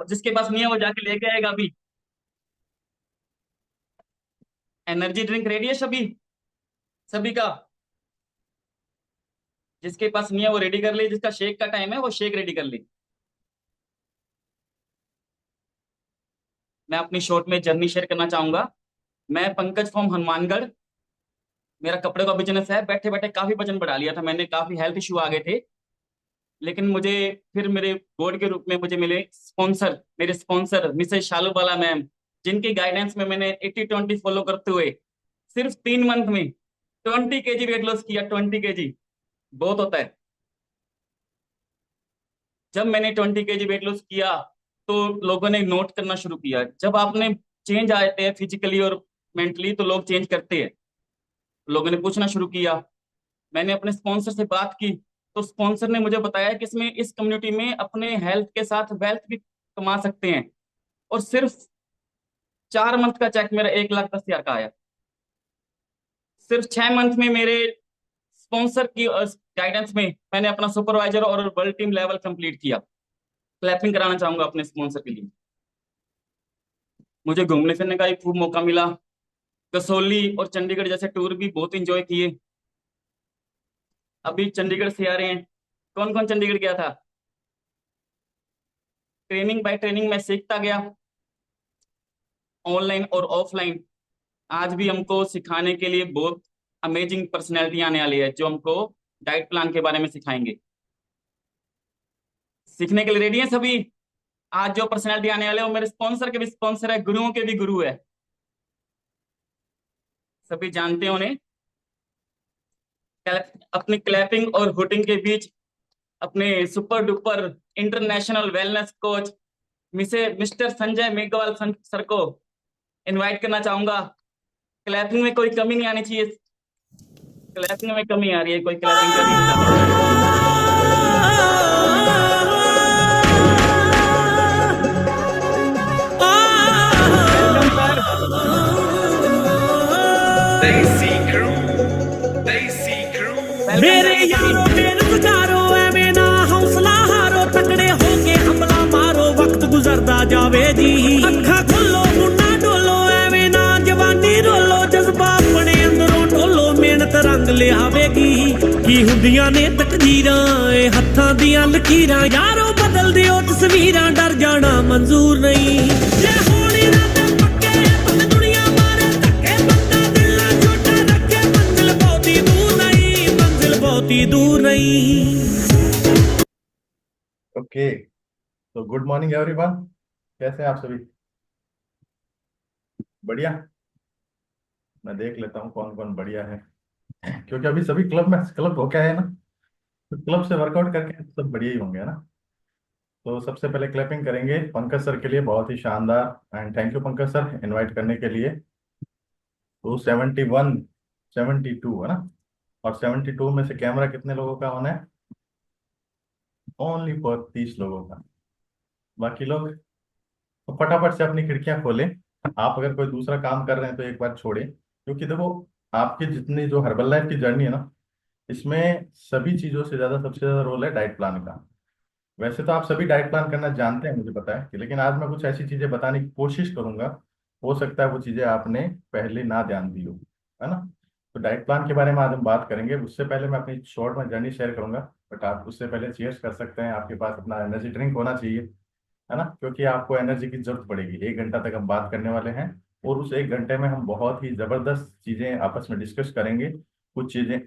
और जिसके पास नहीं है वो जाके लेके आएगा अभी। एनर्जी ड्रिंक रेडी है सभी, सभी का। जिसके पास नहीं है वो रेडी कर ले, जिसका शेक का टाइम है वो शेक रेडी कर ले। मैं अपनी शॉर्ट में जर्नी शेयर करना चाहूंगा। मैं पंकज फ्रॉम हनुमानगढ़। मेरा कपड़े का बिजनेस है। बैठे बैठे काफी वजन बढ़ा लिया था मैंने, काफी हेल्थ इशू आ गए थे। लेकिन मुझे फिर मेरे बोर्ड के रूप में मुझे मिले स्पॉन्सर, मेरे स्पॉन्सर मिसेज शालू बाला मैम, जिनकी गाइडेंस में मैंने 80-20 फॉलो करते हुए सिर्फ 3 मंथ में 20 kg वेट लॉस किया। 20 kg बहुत होता है। जब मैंने 20 kg वेट लॉस किया तो लोगों ने नोट करना शुरू किया। जब आपने चेंज आते हैं फिजिकली और मेंटली तो लोग चेंज करते हैं। लोगों ने पूछना शुरू किया। मैंने अपने स्पॉन्सर से बात की तो स्पॉन्सर ने मुझे बताया कि इसमें इस कम्युनिटी में अपने हेल्थ के साथ वेल्थ भी कमा सकते हैं। और सिर्फ 4 मंथ का चेक मेरा 1,10,000 का आया। सिर्फ 6 मंथ में मेरे स्पॉन्सर की गाइडेंस में मैंने अपना सुपरवाइजर और वर्ल्ड टीम लेवल कंप्लीट किया। क्लैपिंग कराना चाहूंगा अपने स्पॉन्सर के लिए। मुझे घूमने फिरने का भी खूब मौका मिला। कसौली और चंडीगढ़ जैसे टूर भी बहुत इंजॉय किए। अभी चंडीगढ़ से आ रहे हैं। कौन कौन चंडीगढ़ गया था? ट्रेनिंग बाय ट्रेनिंग में सीखता गया, ऑनलाइन और ऑफलाइन। आज भी हमको सिखाने के लिए बहुत अमेजिंग पर्सनैलिटी आने वाली है जो हमको डाइट प्लान के बारे में सिखाएंगे। सीखने के लिए रेडी हैं सभी? आज जो पर्सनैलिटी आने वाले हैं वो मेरे स्पॉन्सर के भी स्पॉन्सर है, गुरुओं के भी गुरु है। सभी जानते हैं उन्हें। अपनी क्लैपिंग और हुटिंग के बीच अपने super duper international wellness coach mister Sanjay Meghwal sir को इनवाइट करना चाहूंगा। क्लैपिंग में कोई कमी नहीं आनी चाहिए। क्लैपिंग में कमी आ रही है, कोई क्लैपिंग कर ही नहीं रहा। मेरे यारो बेरोजगारो एवें ना हौसला हारो, तकड़े होके हमला मारो, वक्त गुजरदा जावे जी। अखा खोलो मुन्ना डोलो, एवें ना जवानी रोलो, जज्बा अपने अंदरों डोलो, मेहनत रंग लियावेगी। की हुंदियां ने तकदीरां ए हत्थां दियां लकीरां, यारो बदल दियो तस्वीरां, डर जाना मंजूर नहीं। जे होनी ना ते पक्के पग दुनिया मारे धक्के, बंदा दिल ना छोटा रखे, मंजिल बहुती दूर नहीं, मंजिल बहुती दूर नहीं। ओके, तो गुड मॉर्निंग एवरीवन। कैसे हैं आप सभी? बढ़िया। मैं देख लेता हूँ कौन कौन बढ़िया है, क्योंकि अभी सभी क्लब हो क्या है ना, तो क्लब से वर्कआउट करके सब बढ़िया ही होंगे, है ना। तो सबसे पहले क्लैपिंग करेंगे पंकज सर के लिए, बहुत ही शानदार। And thank you Pankaj sir invite करने के लिए। तो 71 72 है ना, और 72 में से कैमरा कितने लोगों का ऑन है? ओनली फॉर 30 लोगों का। बाकी लोग तो फटाफट से अपनी खिड़कियां खोलें। आप अगर कोई दूसरा काम कर रहे हैं तो एक बार छोड़ें, क्योंकि देखो आपकी जितनी जो हर्बल लाइफ की जर्नी है ना, इसमें सभी चीजों से ज्यादा सबसे ज्यादा रोल है डाइट प्लान का। वैसे तो आप सभी डाइट प्लान करना जानते हैं, मुझे पता है कि, लेकिन आज मैं कुछ ऐसी चीजें बताने की कोशिश करूंगा, हो सकता है वो चीजें आपने पहले ना ध्यान दी हो, है ना। तो डाइट प्लान के बारे में आज हम बात करेंगे। उससे पहले मैं अपनी शॉर्ट में जर्नी शेयर करूंगा, बट आप उससे पहले चीयर्स कर सकते हैं। आपके पास अपना एनर्जी ड्रिंक होना चाहिए, है ना, क्योंकि आपको एनर्जी की जरूरत पड़ेगी। 1 घंटा तक हम बात करने वाले हैं, और उस 1 घंटे में हम बहुत ही जबरदस्त चीजें आपस में डिस्कस करेंगे। कुछ चीजें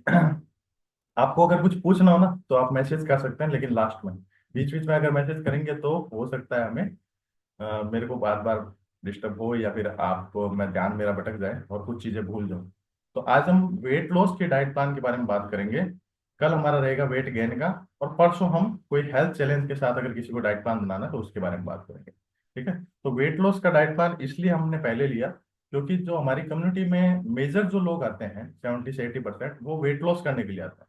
आपको अगर कुछ पूछना हो ना तो आप मैसेज कर सकते हैं, लेकिन लास्ट में, बीच बीच में अगर मैसेज करेंगे तो हो सकता है हमें मेरे को बार बार डिस्टर्ब हो, या फिर आपको मैं ध्यान मेरा भटक जाए और कुछ चीजें भूल जाऊं। तो आज हम वेट लॉस के डाइट प्लान के बारे में बात करेंगे। कल हमारा रहेगा वेट गेन का, और परसों हम कोई हेल्थ चैलेंज के साथ अगर किसी को डाइट प्लान बनाना है तो उसके बारे में बात करेंगे। ठीक है। तो वेट लॉस का डाइट प्लान इसलिए हमने पहले लिया क्योंकि जो हमारी कम्युनिटी में मेजर जो लोग आते हैं 70 से 80% वो वेट लॉस करने के लिए आते हैं।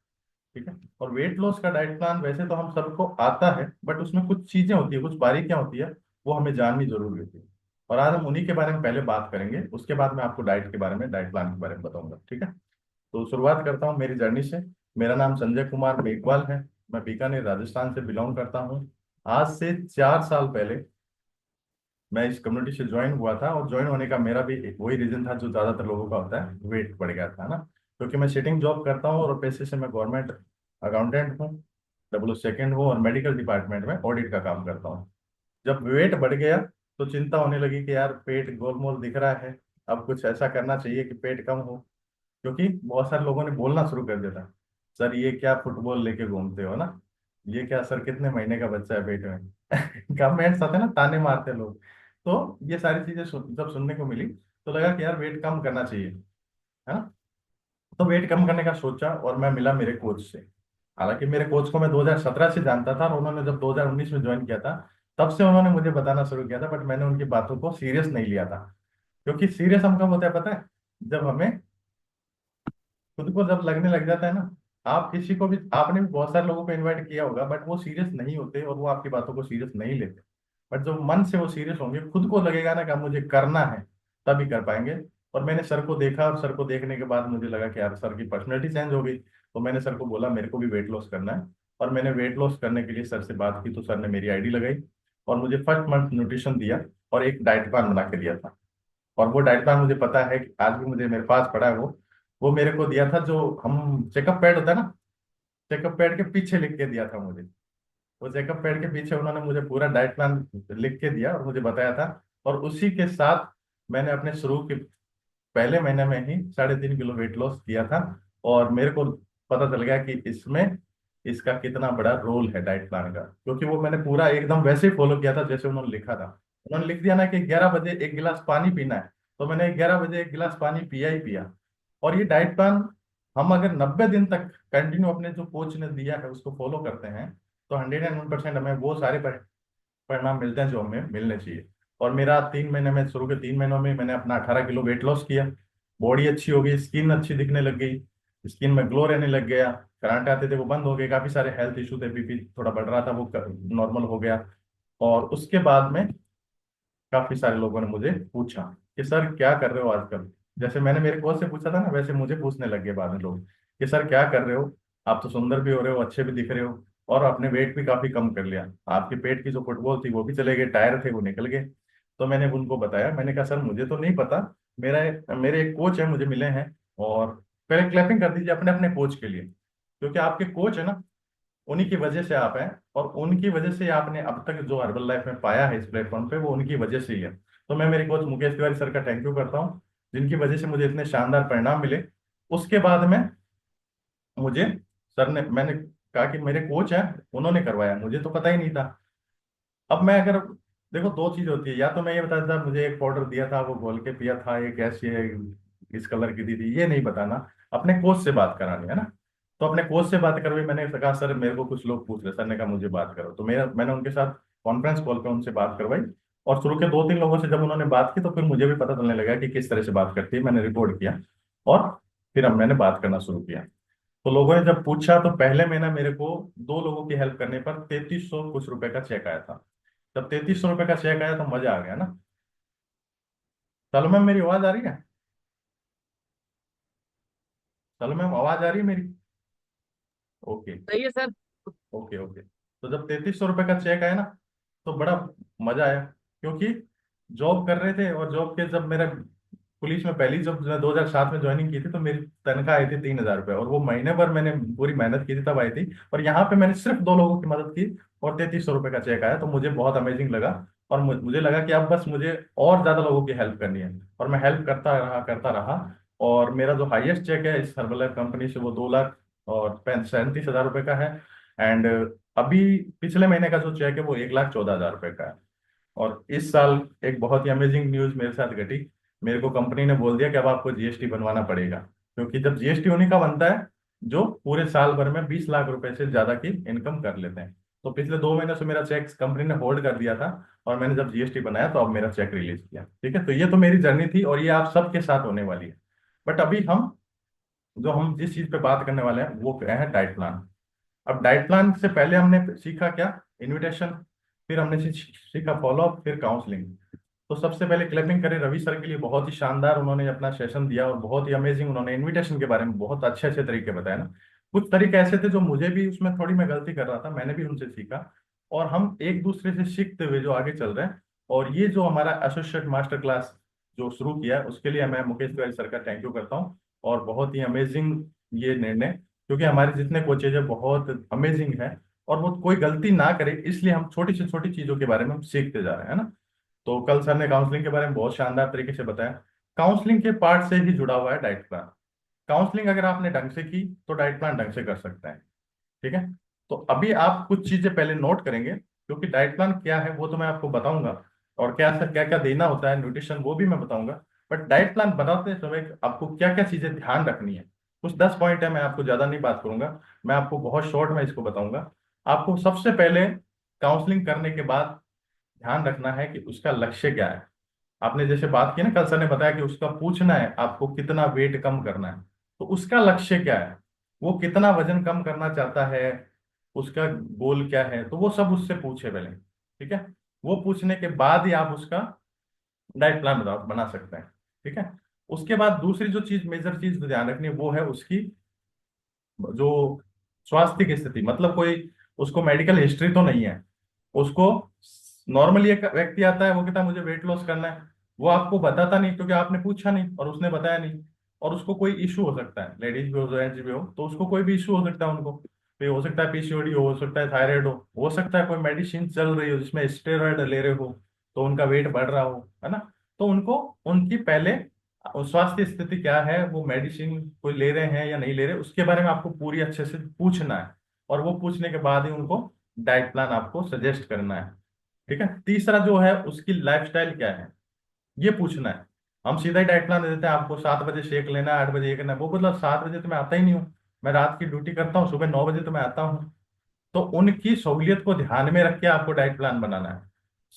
ठीक है। और वेट लॉस का डाइट प्लान वैसे तो हम सबको आता है, बट उसमें कुछ चीजें होती है, कुछ बारीकियां होती है, वो हमें जाननी जरूरी होती है। और आज हम उन्हीं के बारे में पहले बात करेंगे, उसके बाद मैं आपको डाइट के बारे में, डाइट प्लान के बारे में बताऊंगा। ठीक है। तो शुरुआत करता हूँ मेरी जर्नी से। मेरा नाम संजय कुमार मेघवाल है। मैं बीकानेर राजस्थान से बिलोंग करता हूँ। आज से 4 साल पहले मैं इस कम्युनिटी से ज्वाइन हुआ था, और ज्वाइन होने का मेरा भी वही रीजन था जो ज्यादातर लोगों का होता है, वेट बढ़ गया था ना। क्योंकि मैं सिटिंग जॉब करता हूँ और पेशे से मैं गवर्नमेंट अकाउंटेंट हूँ, डब्ल्यू सेकेंड हूँ, और मेडिकल डिपार्टमेंट में ऑडिट का काम करता हूँ। जब वेट बढ़ गया तो चिंता होने लगी कि यार पेट गोलमोल दिख रहा है, अब कुछ ऐसा करना चाहिए कि पेट कम हो। क्योंकि बहुत सारे लोगों ने बोलना शुरू कर दिया था, सर ये क्या फुटबॉल लेके घूमते हो ना, ये क्या सर कितने महीने का बच्चा है पेट में। कमेंट्स आते ना, ताने मारते लोग। तो ये सारी चीजें जब सुनने को मिली तो लगा कि यार वेट कम करना चाहिए, है ना। तो वेट कम करने का सोचा और मैं मिला मेरे कोच से। हालांकि मेरे कोच को मैं 2017 से जानता था, और उन्होंने जब 2019 में ज्वाइन किया था तब से उन्होंने मुझे बताना शुरू किया था, बट मैंने उनकी बातों को सीरियस नहीं लिया था। क्योंकि सीरियस हम कब होता है पता है, जब हमें खुद को जब लगने लग जाता है ना। आप किसी को भी, आपने भी बहुत सारे लोगों को इनवाइट किया होगा, बट वो सीरियस नहीं होते और वो आपकी बातों को सीरियस नहीं लेते। बट जो मन से वो सीरियस होंगे, खुद को लगेगा ना कि अब मुझे करना है, तभी कर पाएंगे। और मैंने सर को देखा, और सर को देखने के बाद मुझे लगा कि यार सर की पर्सनैलिटी चेंज हो गई। तो मैंने सर को बोला मेरे को भी वेट लॉस करना है। और मैंने वेट लॉस करने के लिए सर से बात की, तो सर ने मेरी आईडी लगाई और मुझे फर्स्ट मंथ न्यूट्रिशन दिया और एक डाइट प्लान बना के दिया था। और वो डाइट प्लान मुझे पता है कि आज भी मुझे मेरे पास पड़ा है। वो मेरे को दिया था, जो हम चेकअप पैड होता है ना, चेकअप पैड के पीछे लिख के दिया था मुझे। वो चेकअप पैड के पीछे उन्होंने मुझे पूरा डाइट प्लान लिख के दिया और मुझे बताया था। और उसी के साथ मैंने अपने शुरू के पहले महीने में ही 3.5 किलो वेट लॉस किया था। और मेरे को पता चल गया कि इसमें इसका कितना बड़ा रोल है डाइट प्लान का, क्योंकि वो मैंने पूरा एकदम वैसे ही फॉलो किया था जैसे उन्होंने लिखा था। उन्होंने लिख दिया ना कि 11 बजे 1 गिलास पानी पीना है, तो मैंने 11 बजे 1 गिलास पानी पिया ही पिया। और ये डाइट प्लान हम अगर 90 दिन तक कंटिन्यू अपने जो कोच ने दिया है उसको फॉलो करते हैं, तो 101% हमें वो सारे परिणाम मिलते हैं जो हमें मिलने चाहिए। और मेरा 3 महीने में, शुरू के 3 महीनों में मैंने अपना 18 किलो वेट लॉस किया। बॉडी अच्छी हो गई, स्किन अच्छी दिखने लग गई, स्किन में ग्लो रहने लग गया। कराटे आते थे वो बंद हो गए, काफी सारे हेल्थ इशू थे, बीपी थोड़ा बढ़ रहा था वो नॉर्मल हो गया। और उसके बाद में काफी सारे लोगों ने मुझे पूछा कि सर क्या कर रहे हो आजकल। जैसे मैंने मेरे कोच से पूछा था ना, वैसे मुझे पूछने लग गए बाद में लोग कि सर क्या कर रहे हो, आप तो सुंदर भी हो रहे हो, अच्छे भी दिख रहे हो, और आपने वेट भी काफी कम कर लिया, आपके पेट की जो फुटबॉल थी वो भी चले गए, टायर थे वो निकल गए। तो मैंने उनको बताया, मैंने कहा सर मुझे तो नहीं पता, मेरे एक कोच है मुझे मिले हैं। और पहले क्लैपिंग कर दीजिए अपने अपने कोच के लिए, क्योंकि आपके कोच है ना, उन्हीं की वजह से आप हैं। और उनकी वजह से आपने अब तक जो हर्बल लाइफ में पाया है इस प्लेटफॉर्म पे, वो उनकी वजह से ही है। तो मैं मेरे कोच मुकेश तिवारी सर का थैंक यू करता हूँ, जिनकी वजह से मुझे इतने शानदार परिणाम मिले। उसके बाद में मुझे सर ने, मैंने कहा कि मेरे कोच हैं, उन्होंने करवाया, मुझे तो पता ही नहीं था। अब मैं अगर, देखो दो चीज होती है, या तो मैं ये बताता था मुझे एक पाउडर दिया था वो घोल के पिया था, ये कैसी है, इस कलर की दी थी, ये नहीं बताना, अपने कोच से बात करानी है ना। तो अपने कोच से बात करवाई, मैंने कहा सर मेरे को कुछ लोग पूछ रहे, सर ने कहा मुझे बात करो, तो मैंने उनके साथ कॉन्फ्रेंस कॉल पे उनसे बात करवाई। और शुरू के 2-3 लोगों से जब उन्होंने बात की तो फिर मुझे भी पता चलने लगा कि किस तरह से बात करती है, मैंने रिकॉर्ड किया। और फिर अब मैंने बात करना शुरू किया। तो लोगों ने जब पूछा तो पहले महीना मेरे को 2 लोगों की हेल्प करने पर 3300 कुछ रुपए का चेक आया था। जब 3300 रुपए का चेक आया तो मजा आ गया ना। चलो मैम मेरी आवाज आ रही है, चलो मैम आवाज आ रही है मेरी। ओके। सही है सर। Okay okay. तो जब 3300 रुपए का चेक आया ना, तो बड़ा मजा आया। क्योंकि जॉब कर रहे थे, और जॉब के जब मेरा पुलिस में पहली जब 2007 में ज्वाइनिंग की थी तो मेरी तनख्वाह आई थी 3,000 रुपये, और वो महीने भर मैंने पूरी मेहनत की थी तब आई थी। और यहाँ पे मैंने सिर्फ 2 लोगों की मदद की और 3300 रुपये का चेक आया, तो मुझे बहुत अमेजिंग लगा। और मुझे लगा कि अब बस मुझे और ज्यादा लोगों की हेल्प करनी है। और मैं हेल्प करता रहा करता रहा। और मेरा जो हाईएस्ट चेक है इस हर्बल कंपनी से वो 2,37,000 रुपये का है। एंड अभी पिछले महीने का जो चेक है वो 1,14,000 रुपये का है। और इस साल एक बहुत ही अमेजिंग न्यूज मेरे साथ घटी। मेरे को कंपनी ने बोल दिया कि अब आपको जीएसटी बनवाना पड़ेगा, क्योंकि जब जीएसटी उन्हीं का बनता है जो पूरे साल भर में 20 लाख रुपए से ज्यादा की इनकम कर लेते हैं। तो पिछले 2 महीने से मेरा चेक कंपनी ने होल्ड कर दिया था, और मैंने जब जीएसटी बनाया तो अब मेरा चेक रिलीज किया। ठीक है, तो ये तो मेरी जर्नी थी, और ये आप सबके साथ होने वाली है। बट अभी हम जिस चीज पे बात करने वाले हैं वो है डाइट प्लान। अब डाइट प्लान से पहले हमने सीखा क्या, इनविटेशन, फिर हमने सीखा फॉलो अप, फिर काउंसलिंग। तो सबसे पहले क्लैपिंग करें रवि सर के लिए, बहुत ही शानदार उन्होंने अपना सेशन दिया, और बहुत ही अमेजिंग उन्होंने इनविटेशन के बारे में बहुत अच्छे अच्छे तरीके बताए ना। कुछ तरीके ऐसे थे जो मुझे भी उसमें थोड़ी मैं गलती कर रहा था, मैंने भी उनसे सीखा। और हम एक दूसरे से सीखते हुए जो आगे चल रहे हैं, और ये जो हमारा एसोसिएट मास्टर क्लास जो शुरू किया है, उसके लिए मैं मुकेश तिवारी सर का थैंक यू करता हूँ। और बहुत ही अमेजिंग ये निर्णय, क्योंकि हमारे जितने कोचेज है बहुत अमेजिंग है, और वो कोई गलती ना करे, इसलिए हम छोटी से छोटी चीजों के बारे में हम सीखते जा रहे हैं, है ना। तो कल सर ने काउंसलिंग के बारे में बहुत शानदार तरीके से बताया। काउंसलिंग के पार्ट से ही जुड़ा हुआ है डाइट प्लान। काउंसलिंग अगर आपने ढंग से की तो डाइट प्लान ढंग से कर सकते हैं, ठीक है। तो अभी आप कुछ चीजें पहले नोट करेंगे, क्योंकि डाइट प्लान क्या है वो तो मैं आपको बताऊंगा, और क्या सर क्या क्या देना होता है न्यूट्रिशन वो भी मैं बताऊंगा। बट डाइट प्लान बनाते समय आपको क्या क्या चीजें ध्यान रखनी है, कुछ 10 पॉइंट है, मैं आपको ज्यादा नहीं बात करूंगा, मैं आपको बहुत शॉर्ट में इसको बताऊंगा। आपको सबसे पहले काउंसलिंग करने के बाद ध्यान रखना है कि उसका लक्ष्य क्या है। आपने जैसे बात की ना, कल सर ने बताया कि उसका पूछना है आपको कितना वेट कम करना है, तो उसका लक्ष्य क्या है, वो कितना वजन कम करना चाहता है, उसका गोल क्या है, तो वो सब उससे पूछे पहले, ठीक है। वो पूछने के बाद ही आप उसका डाइट प्लान बना सकते हैं, ठीक है। उसके बाद दूसरी जो चीज मेजर चीज ध्यान रखनी है वो है उसकी जो स्वास्थ्य की स्थिति, मतलब कोई उसको मेडिकल हिस्ट्री तो नहीं है। उसको नॉर्मली एक व्यक्ति आता है, वो कहता है मुझे वेट लॉस करना है, वो आपको बताता नहीं क्योंकि आपने पूछा नहीं और उसने बताया नहीं। और उसको कोई इशू हो सकता है, लेडीज भी हो जेंट्स भी हो, तो उसको कोई भी इशू हो सकता है उनको, तो हो सकता है पीसीओडी हो सकता है थायराइड हो सकता है कोई मेडिसिन चल रही हो जिसमें स्टेरॉइड ले रहे हो, तो उनका वेट बढ़ रहा हो, है ना। तो उनको उनकी पहले स्वास्थ्य स्थिति क्या है, वो मेडिसिन कोई ले रहे हैं या नहीं ले रहे, उसके बारे में आपको पूरी अच्छे से पूछना है। और वो पूछने के बाद ही उनको डाइट प्लान आपको सजेस्ट करना है, ठीक है। तीसरा जो है उसकी लाइफस्टाइल क्या है, ये पूछना है। हम सीधा ही डाइट प्लान दे देते हैं, आपको 7 बजे शेक लेना है, 8 बजे ये करना है, वो मतलब 7 बजे तो मैं आता ही नहीं हूँ, मैं रात की ड्यूटी करता हूँ, सुबह 9 बजे तो मैं आता हूँ। तो उनकी सहूलियत को ध्यान में रख के आपको डाइट प्लान बनाना है।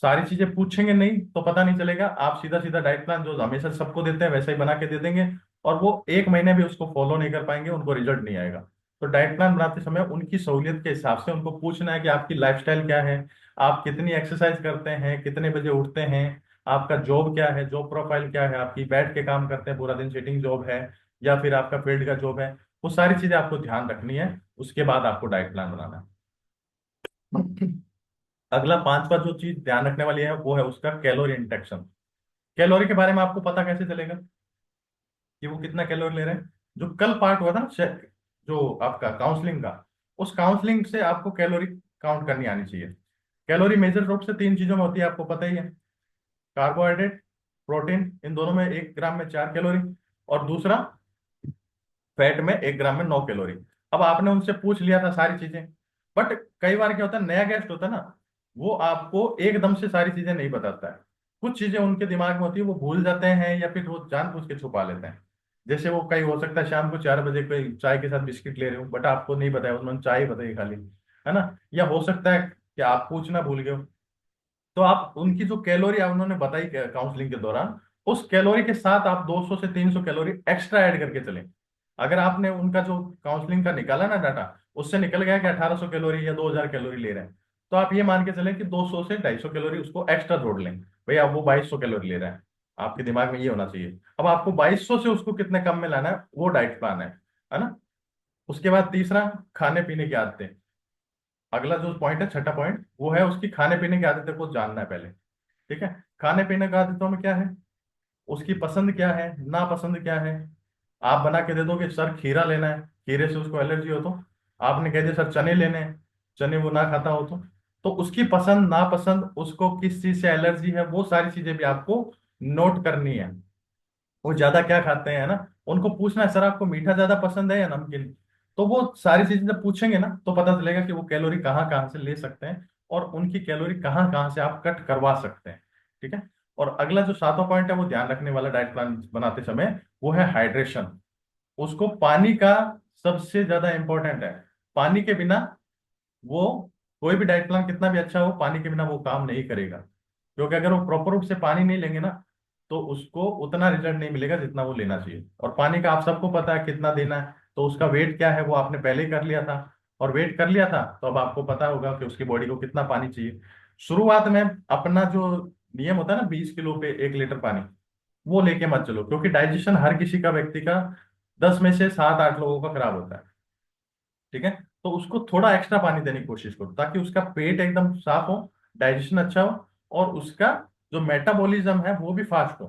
सारी चीजें पूछेंगे नहीं तो पता नहीं चलेगा, आप सीधा सीधा डाइट प्लान जो हमेशा सबको देते हैं वैसा ही बना के दे देंगे, और वो 1 महीने भी उसको फॉलो नहीं कर पाएंगे, उनको रिजल्ट नहीं आएगा। तो डाइट प्लान बनाते समय उनकी सहूलियत के हिसाब से उनको पूछना है कि आपकी लाइफस्टाइल क्या है, आप कितनी एक्सरसाइज करते हैं, कितने बजे उठते हैं, आपका जॉब क्या है, जॉब प्रोफाइल क्या है, आपकी बैठ के काम करते हैं पूरा दिन, सिटिंग जॉब है या फिर आपका फील्ड का जॉब है, वो सारी चीजें आपको ध्यान रखनी है। उसके बाद आपको डाइट प्लान बनाना है। अगला पांचवा जो चीज ध्यान रखने वाली है वो है उसका कैलोरी इंटेक्शन। कैलोरी के बारे में आपको पता कैसे चलेगा कि वो कितना कैलोरी ले रहे हैं। जो कल पार्ट हुआ था ना जो आपका काउंसलिंग का, उस काउंसलिंग से आपको कैलोरी काउंट करनी आनी चाहिए। कैलोरी मेजर रूप से 3 चीजों में होती है, आपको पता ही है। कार्बोहाइड्रेट, प्रोटीन, इन दोनों में 1 ग्राम में 4 कैलोरी, और दूसरा फैट में 1 ग्राम में 9 कैलोरी। अब आपने उनसे पूछ लिया था सारी चीजें, बट कई बार क्या होता है, नया गेस्ट होता है ना, वो आपको एकदम से सारी चीजें नहीं बताता है। कुछ चीजें उनके दिमाग में होती है, वो भूल जाते हैं या फिर वो जानबूझ के छुपा लेते हैं। जैसे वो कई हो सकता है शाम को 4 बजे कोई चाय के साथ बिस्किट ले रहे हो, बट आपको नहीं बताया, उन्होंने चाय बताई खाली, है ना। या हो सकता है कि आप पूछना भूल गए हो, तो आप उनकी जो कैलोरी उन्होंने बताई काउंसलिंग के दौरान, उस कैलोरी के साथ आप 200 से 300 कैलोरी एक्स्ट्रा ऐड करके चलें। अगर आपने उनका जो काउंसलिंग का निकाला ना डाटा, उससे निकल गया कि 1800 कैलोरी या 2000 कैलोरी ले रहे हैं, तो आप ये मान के चलें कि 200 से 250 कैलोरी उसको एक्स्ट्रा जोड़ लें। भैया वो 2200 कैलोरी ले रहे हैं, आपके दिमाग में ये होना चाहिए। अब आपको 2200 से उसको कितने कम में लाना है, वो डाइट प्लान है ना। उसके बाद तीसरा, खाने पीने की आदतें। अगला जो पॉइंट है, छठा पॉइंट, वो है उसकी खाने पीने की आदतें को जानना है पहले, ठीक है। खाने पीने की आदतों में क्या है, उसकी पसंद क्या है, नापसंद क्या है। आप बना के दे दो कि सर खीरा लेना है, खीरे से उसको एलर्जी हो, तो आपने कह दिया सर चने लेने हैं, चने वो ना खाता हो, तो उसकी पसंद नापसंद, उसको किस चीज से एलर्जी है, वो सारी चीजें भी आपको नोट करनी है। वो ज्यादा क्या खाते हैं, है ना। उनको पूछना है सर आपको मीठा ज्यादा पसंद है या नमकीन। तो वो सारी चीजें जब पूछेंगे ना, तो पता चलेगा कि वो कैलोरी कहाँ कहाँ से ले सकते हैं, और उनकी कैलोरी कहाँ कहाँ से आप कट करवा सकते हैं, ठीक है। और अगला जो सातवां पॉइंट है वो ध्यान रखने वाला डाइट प्लान बनाते समय, वो है हाइड्रेशन। उसको पानी का सबसे ज्यादा इंपॉर्टेंट है। पानी के बिना वो कोई भी डाइट प्लान कितना भी अच्छा हो, पानी के बिना वो काम नहीं करेगा। क्योंकि अगर वो प्रॉपर रूप से पानी नहीं लेंगे ना, तो उसको उतना रिजल्ट नहीं मिलेगा जितना वो लेना चाहिए। और पानी का आप सबको पता है कितना देना है, तो उसका वेट क्या है वो आपने पहले ही कर लिया था, और वेट कर लिया था तो अब आपको पता होगा कि उसकी बॉडी को कितना पानी चाहिए। शुरुआत में अपना जो नियम होता है ना, 20 किलो पे 1 लीटर पानी, वो लेके मत चलो, क्योंकि डाइजेशन हर किसी का, व्यक्ति का 10 में से 7-8 लोगों का खराब होता है, ठीक है। तो उसको थोड़ा एक्स्ट्रा पानी देने की कोशिश करो, ताकि उसका पेट एकदम साफ हो, डाइजेशन अच्छा हो, और उसका जो मेटाबॉलिज्म है वो भी फास्ट हो,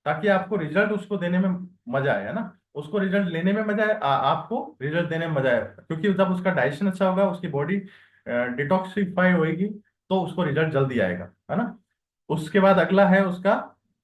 ताकि आपको रिजल्ट उसको देने में मजा आए, है ना। उसको रिजल्ट लेने में मजा आए, आपको रिजल्ट देने में मजा आए, क्योंकि जब उसका डाइजेशन अच्छा होगा, उसकी बॉडी डिटॉक्सिफाई होएगी, तो उसको रिजल्ट जल्दी आएगा, है ना। उसके बाद अगला है उसका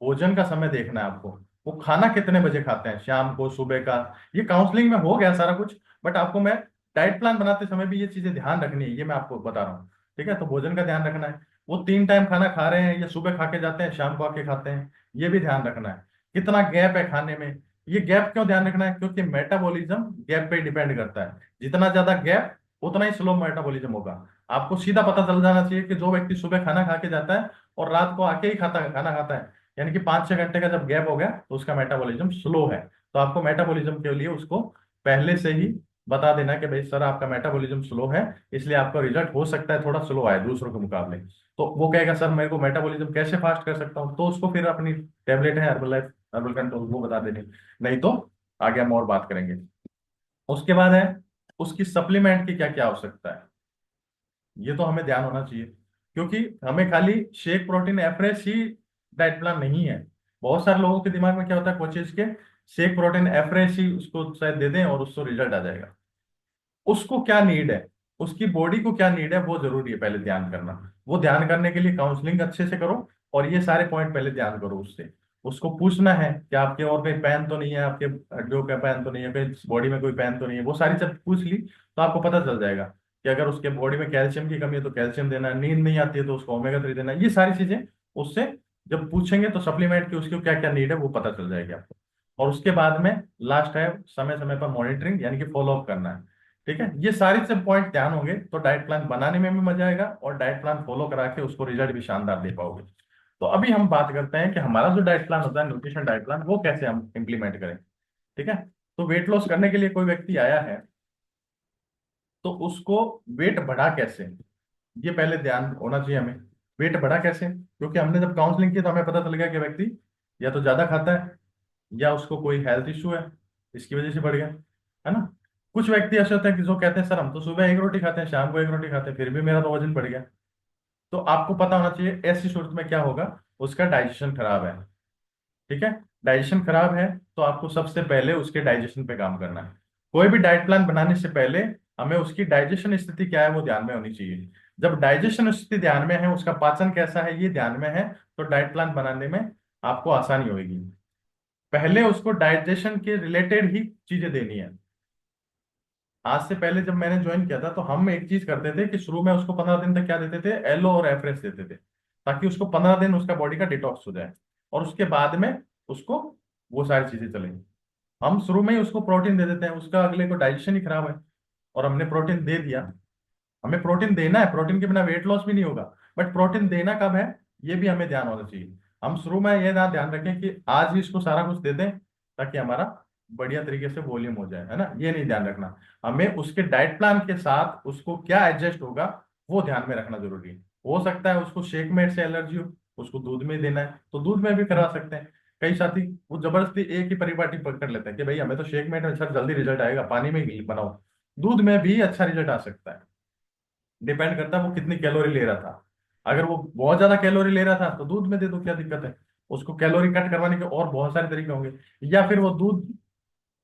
भोजन का समय देखना है आपको। वो खाना कितने बजे खाते हैं, शाम को, सुबह का। ये काउंसलिंग में हो गया सारा कुछ, बट आपको मैं डाइट प्लान बनाते समय भी ये चीजें ध्यान रखनी है, ये मैं आपको बता रहा हूँ। ठीक है, तो भोजन का ध्यान रखना है। वो 3 टाइम खाना खा रहे हैं, या सुबह खा के जाते हैं, शाम को आके खाते हैं, ये भी ध्यान रखना है। कितना गैप है खाने में, ये गैप क्यों ध्यान रखना है, क्योंकि मेटाबॉलिज्म गैप पे डिपेंड करता है। जितना ज्यादा गैप, उतना ही स्लो मेटाबॉलिज्म होगा। आपको सीधा पता चल जाना चाहिए कि जो व्यक्ति सुबह खाना खा के जाता है और रात को आके ही खाना खाता है, यानी कि 5-6 घंटे का जब गैप हो गया, तो उसका मेटाबॉलिज्म स्लो है। तो आपको मेटाबॉलिज्म के लिए उसको पहले से ही बता देना कि भाई सर, आपका मेटाबॉलिज्म स्लो है, इसलिए आपका रिजल्ट हो सकता है थोड़ा स्लो आए दूसरों के मुकाबले। तो वो कहेगा सर मेरे को मेटाबॉलिज्म कैसे फास्ट कर सकता हूँ, तो उसको फिर अपनी टेबलेट है हर्बल लाइफ, हर्बल कंट्रोल, वो बता देनी। नहीं तो आगे हम और बात करेंगे। उसके बाद है उसकी सप्लीमेंट की क्या क्या आवश्यकता है, ये तो हमें ध्यान होना चाहिए, क्योंकि हमें खाली शेक प्रोटीन एफरेश ही डाइट प्लान नहीं है। बहुत सारे लोगों के दिमाग में क्या होता है, कोचेज के, शेक प्रोटीन एफरेश ही उसको शायद दे दें और उसको रिजल्ट आ जाएगा। उसको क्या नीड है, उसकी बॉडी को क्या नीड है, वो जरूरी है पहले ध्यान करना। वो ध्यान करने के लिए काउंसलिंग अच्छे से करो, और ये सारे पॉइंट पहले ध्यान करो उससे। उसको पूछना है कि आपके और कोई पेन तो नहीं है, आपके हड्डियों का पेन तो नहीं है, कहीं बॉडी में कोई पेन तो नहीं है। वो सारी चीज पूछ ली तो आपको पता चल जाएगा कि अगर उसके बॉडी में कैल्शियम की कमी है तो कैल्शियम देना है, नींद नहीं आती है तो उसको ओमेगा 3 देना है। ये सारी चीजें उससे जब पूछेंगे तो सप्लीमेंट की उसकी क्या क्या नीड है वो पता चल जाएगी आपको। और उसके बाद में लास्ट है समय समय पर मॉनिटरिंग, यानी कि फॉलो अप करना है। ठीक है, ये सारे से पॉइंट ध्यान होंगे तो डाइट प्लान बनाने में भी मजा आएगा, और डाइट प्लान फॉलो करा के उसको रिजल्ट भी शानदार दे पाओगे। तो अभी हम बात करते हैं कि हमारा जो डाइट प्लान होता है, न्यूट्रिशन डाइट प्लान, वो कैसे हम इंप्लीमेंट करें। ठीक है, तो वेट लॉस करने के लिए कोई व्यक्ति आया है, तो उसको वेट बढ़ा कैसे, ये पहले ध्यान होना चाहिए हमें। वेट बढ़ा कैसे, क्योंकि हमने जब काउंसलिंग की तो हमें पता चल गया कि व्यक्ति या तो ज्यादा खाता है, या उसको कोई हेल्थ इशू है, इसकी वजह से बढ़ गया, है ना। कुछ व्यक्ति ऐसे होते हैं कि जो कहते हैं सर हम तो सुबह एक रोटी खाते हैं, शाम को एक रोटी खाते हैं, फिर भी मेरा तो वजन बढ़ गया। तो आपको पता होना चाहिए ऐसी सूरत में क्या होगा, उसका डाइजेशन खराब है। ठीक है, डाइजेशन खराब है तो आपको सबसे पहले उसके डाइजेशन पे काम करना है। कोई भी डाइट प्लान बनाने से पहले हमें उसकी डाइजेशन स्थिति क्या है वो ध्यान में होनी चाहिए। जब डाइजेशन स्थिति ध्यान में है, उसका पाचन कैसा है ये ध्यान में है, तो डाइट प्लान बनाने में आपको आसानी होगी। पहले उसको डाइजेशन के रिलेटेड ही चीजें देनी है। आज से पहले जब मैंने ज्वाइन किया था तो हम एक चीज करते थे कि शुरू में उसको 15 दिन तक क्या देते थे, एलो और एफरेस देते थे, ताकि उसको 15 दिन उसका बॉडी का डिटॉक्स हो जाए, और उसके बाद में उसको वो सारी चीजें चलेंगी। हम शुरू में ही उसको प्रोटीन दे देते हैं, उसका अगले को डाइजेशन ही खराब है, और हमने प्रोटीन दे दिया। हमें प्रोटीन देना है, प्रोटीन के बिना वेट लॉस भी नहीं होगा, बट प्रोटीन देना कब है ये भी हमें ध्यान होना चाहिए। हम शुरू में ये ना ध्यान रखें कि आज ही इसको सारा कुछ दे दें ताकि हमारा बढ़िया तरीके से वॉल्यूम हो जाए, है ना, ये नहीं ध्यान रखना। हमें उसके डाइट प्लान के साथ उसको क्या एडजस्ट होगा वो ध्यान में रखना जरूरी है। हो सकता है उसको शेक मेट से एलर्जी हो, उसको दूध में देना है तो दूध में भी करा सकते हैं। कई साथी वो जबरदस्ती एक ही परिपाटी पकड़ लेते हैं कि भाई हमें तो शेक मेट में अच्छा जल्दी रिजल्ट आएगा, पानी में ही बनाओ। दूध में भी अच्छा रिजल्ट आ सकता है, डिपेंड करता है वो कितनी कैलोरी ले रहा था। अगर वो बहुत ज्यादा कैलोरी ले रहा था तो दूध में दे दो, क्या दिक्कत है। उसको कैलोरी कट करवाने के और बहुत सारे तरीके होंगे। या फिर वो दूध